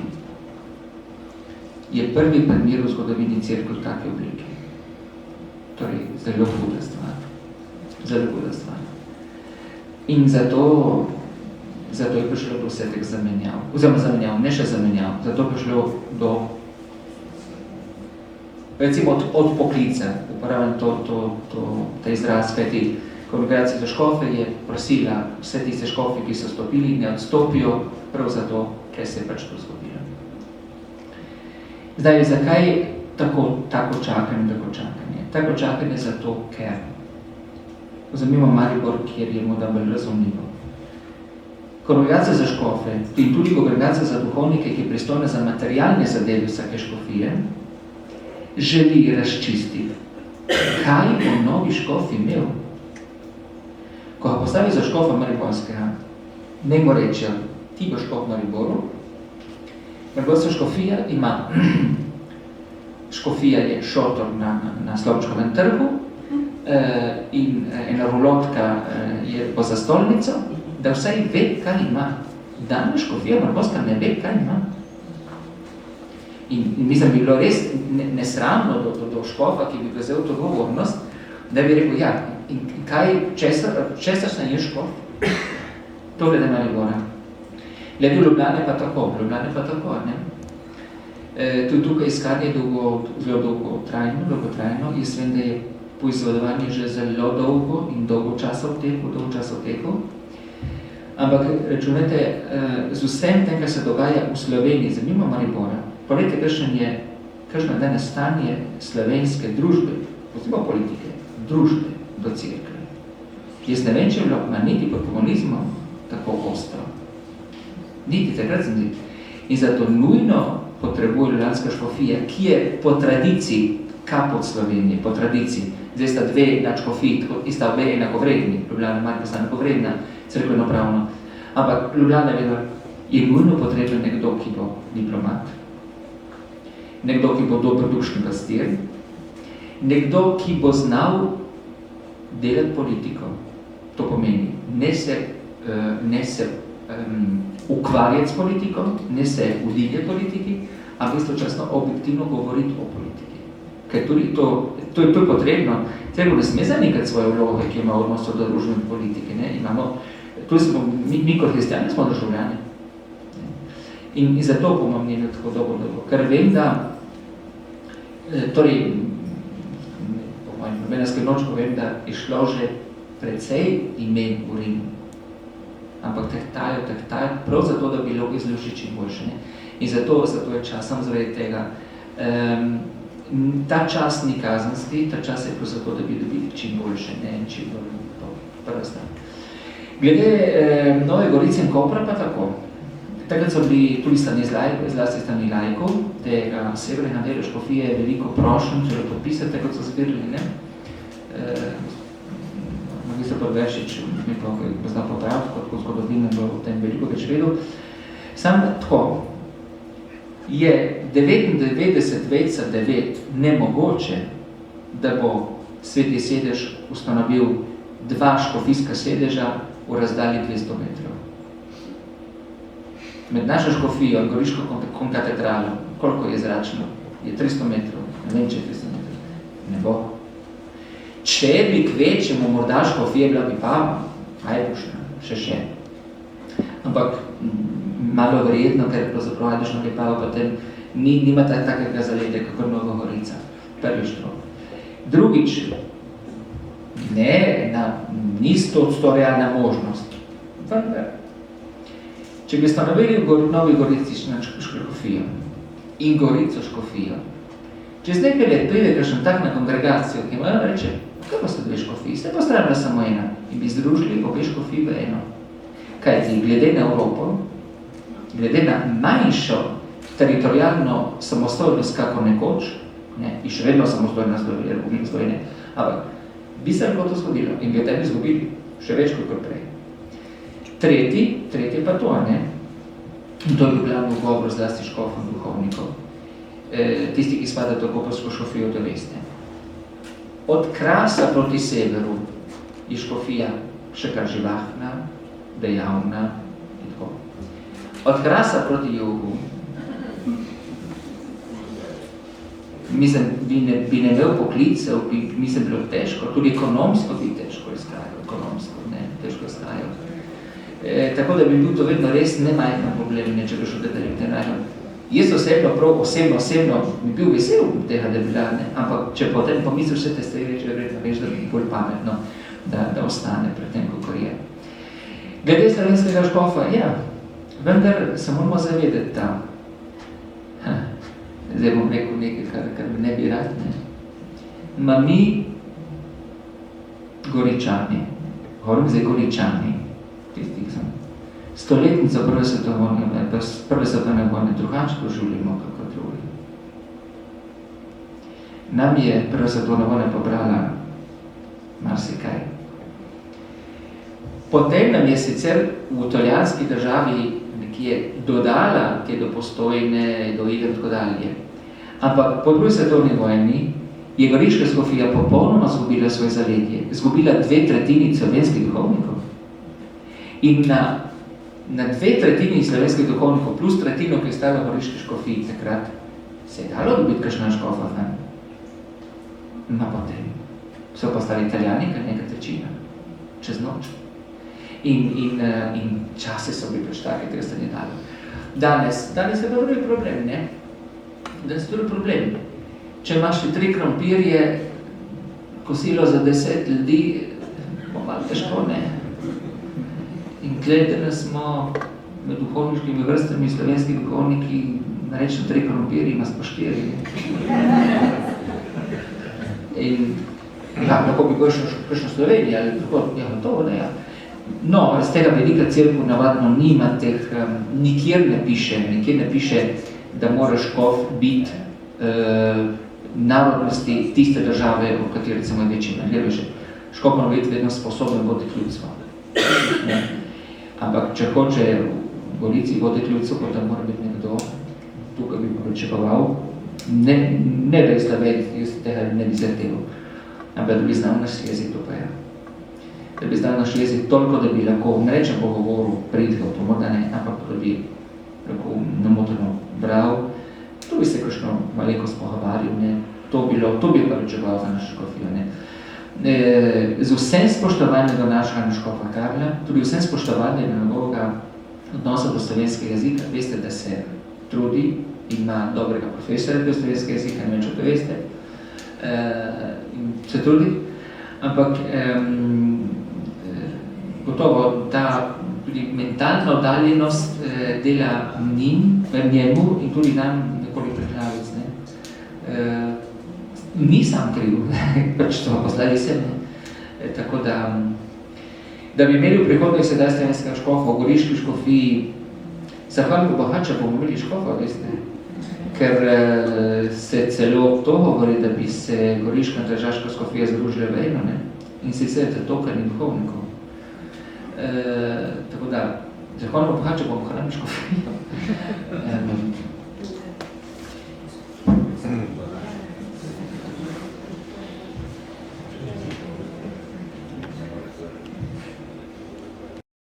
je prvi primer v zgodovini cerkve v take obliki. Torej, zelo huda stvar. In zato je prišlo do vsetek zamenjav. Oziroma zamenjav, ne še zamenjav. Zato je prišlo do, recimo, od poklica. Uporabljam ta izraz, kajti Kongregacija za škofe je prosila vse tiste škofe, ki so stopili, ne odstopijo prav zato, ker se je pač to zgodilo. Zdaj, zakaj tako čakanje? Tako čakanje zato, ker vzemimo Maribor, kjer je morda bolj razumljivo. Kongregacija za škofe in tudi Kongregacija za duhovnike, ki je pristojna za materialne zadeve vsake škofije, želi razčistiti, kaj bo novi škof imel. Ko ga postavi za škofa Mariborskega, ne mu rečejo, ti bo škof Mariboru. Mariborska škofija ima, škofija je šotor na Slovenčkovem trgu in ena rulotka je po zastolnico, da vsaj ve, kaj ima. Danes škofija Mariborska ne ve, kaj ima. In mislim, bi bilo res nesramno do škofa, ki bi prevzel to odgovornost, da bi rekel, ja, in kaj, česaršna je škof? To glede Maribora. Le do Ljubljane pa tako, ne. Tudi tukaj iskanje zelo dolgotrajno. Jaz vem, da je poizvedovanje že zelo dolgo in dolgo časa v teku. Ampak, računajte, z vsem tem, kar se dogaja v Sloveniji, zanima Maribora, poglejte, kakšno danes stanje slovenske družbe, oziroma politike, družbe do cerkve. Jaz ne vem, če je bilo niti pod komunizmom tako ostro. Niti takrat sem zdi. In zato nujno potrebuje ljubljanska škofija, ki je po tradiciji kap od Slovenije, po tradiciji. Zdaj sta dve nadškofiji, sta obe enakovredni, Ljubljana Marka sta enakovredna, cerkveno-pravno. Ampak Ljubljana je nujno potreben nekdo, ki bo diplomat, nekdo, ki bo dobrodušni pastir, nekdo, ki bo znal delati politiko. To pomeni, ne se ukvarjati s politiko, ne se udivjati politiki, ampak istočasno objektivno govoriti o politiki. Ker tudi to je potrebno. Treba ne sme zanikati svoje vloge, ki ima odnosno do družbene politike. Mi kot hristijani smo državljani. In zato bomo mnenju tako dobro. Ker vem, da torej, po mojem nobena skrivnoč povem, da je šlo že precej imen v Rimu. Ampak tehtajo, prav zato, da bi bilo izluši čim boljše. Ne? In zato je čas, samo zaradi tega. Ta čas ni kazenski, ta čas je prav zato, da bi dobili čim boljše, ne? Čim bolj prva stvar. Glede Nove Gorice in Kopra pa tako. Takrat so bili tudi zlasti strani laikov, tega severnega dela škofije je veliko prošen, če jo podpisati, tako so zbirali, ne? Magistr Podveršič mi pa zna popraviti, kot zgodovine bo v tem veliko več vedel. Sam tako, je 99,9 nemogoče, da bo Sveti sedež ustanovil 2 škofijska sedeža v razdalji 200 metrov. Med našo škofijo in Goriško konkatedralo, koliko je zračno? Je 300 metrov, ne vem, če je 300 metrov. Ne bo. Če bi kvečemo morda škofije bila bi pa, ajbušna, še. Ampak malo verjetno, ker pravzaprav ajbušno bi pa potem nima takega zaledja, kako Nova Gorica. Prvič to. Drugič, ni 100% realna možnost. Vendar, če bi ustanovili v Novi Gorici škofijo in Gorico škofijo, čez nekaj let pride kakšen tak na kongregacijo, ki ima reče, kaj pa so 2 škofiji? Se postavila samo ena in bi združili obe škofiji v eno. Kaj ti, glede na Evropo, glede na manjšo teritorijalno samostojnost kako nekoč, in še vedno samostojna Republika Slovenije, ampak bi se lahko to zgodilo in bi o tem izgubili še več kot prej. Tretji pa to, ne? In to je bil glavno govor zlasti škofom duhovnikov. Tisti, ki spada tako po škofijo, to veste. Od Krasa proti severu je škofija še kar živahna, dejavna in tako. Od Krasa proti jugu, mislim, bi ne imel poklicev, mislim, bilo težko, tudi ekonomsko bi težko izkajal. Tako da bi bil to vedno res nemajhno problem, če bi šel detaljiv. Jaz osebno bi bil vesel tega, da bi bila, ampak če potem pomisliš vse te stvari, če vredno veš, da bi bolj pametno, da ostane pred tem, kako je. Glede slovenskega škofa, ja, vendar se moramo zavedati, da zdaj bom rekel nekaj, kar bi ne bi rad, ma mi Goričani, govorim zdaj Goričani, tisti, ki sem stoletnico prve svetovne vojne drugače doživljamo kako drugi. Nam je prva svetovna vojna pobrala marsikaj. Potem nam je sicer v italijanski državi nekje dodala te dopostojne, do igr in tako dalje. Ampak po drugi svetovni vojni je goriška škofija popolnoma zgubila svoje zaledje, zgubila 2/3 slovenskih duhovnikov. In na 2/3 slovenskih duhovnikov plus tretjino, ki je stala v goriški škofiji takrat, se je dalo dobiti kakšna škofa ven. No potem so postali Italijani, kar nekaj trečina, čez noč. in čase so bili pač take, tega se ni dalo. Danes je pa drugi problem, ne? Danes je drugi problem. Če imaš 3 krompirje, kosilo za 10 ljudi, bo malo težko, ne? In gledali smo med duhovniškimi vrstami, slovenski duhovniki, rečno 3 krompirji, imaš pa 4. In ja, lahko bi prišel Sloveniji, ali tako, ja, gotovo, ne, ja. No, z tega velika cerkev navadno nima teh, nikjer ne piše, da mora škof biti narodnosti tiste države, v kateri recimo je večina. Gledaš, škof mora biti vedno sposoben voditi ljudstvo. Ne? Ampak če hoče v Gorici voditi ljudstvo, potem mora biti nekdo, tukaj bi pričakoval, ne da je Slovenc, jaz tega ne bi zahteval, ampak da bi znal naš jezik, to pa je. Da bi znal naš jezik toliko, da bi lahko, ne rečem po govoru, pridgal, to morda ne, ampak da bi lahko namoteno bral, to bi se kakšno malenkost pogovarjal, ne, to bi pa pričakoval za našo škofijo, ne. Z vsem spoštovanjem do našega škofa Karla, tudi vsem spoštovanjem do njegovega odnosa do slovenskega jezika, veste, da se trudi, ima dobrega profesora do slovenskega jezika, ne vem, če to veste, in se trudi, ampak gotovo ta tudi mentalna oddaljenost dela njemu in tudi nam nekoli prehlavic. Ni sam kriv, pač to poslali se, ne. Tako da bi imeli v prihodnosti sedaj slovenskega škofa, v Goriški škofiji, zahvalko bohača bomo imeli škofa, veste, ker se celo to govori, da bi se Goriška in Tržaška škofija združile v eno, ne, in sicer zato, ker ni duhovnikov. Tako da, zahvalko bohača bomo hranili škofijo.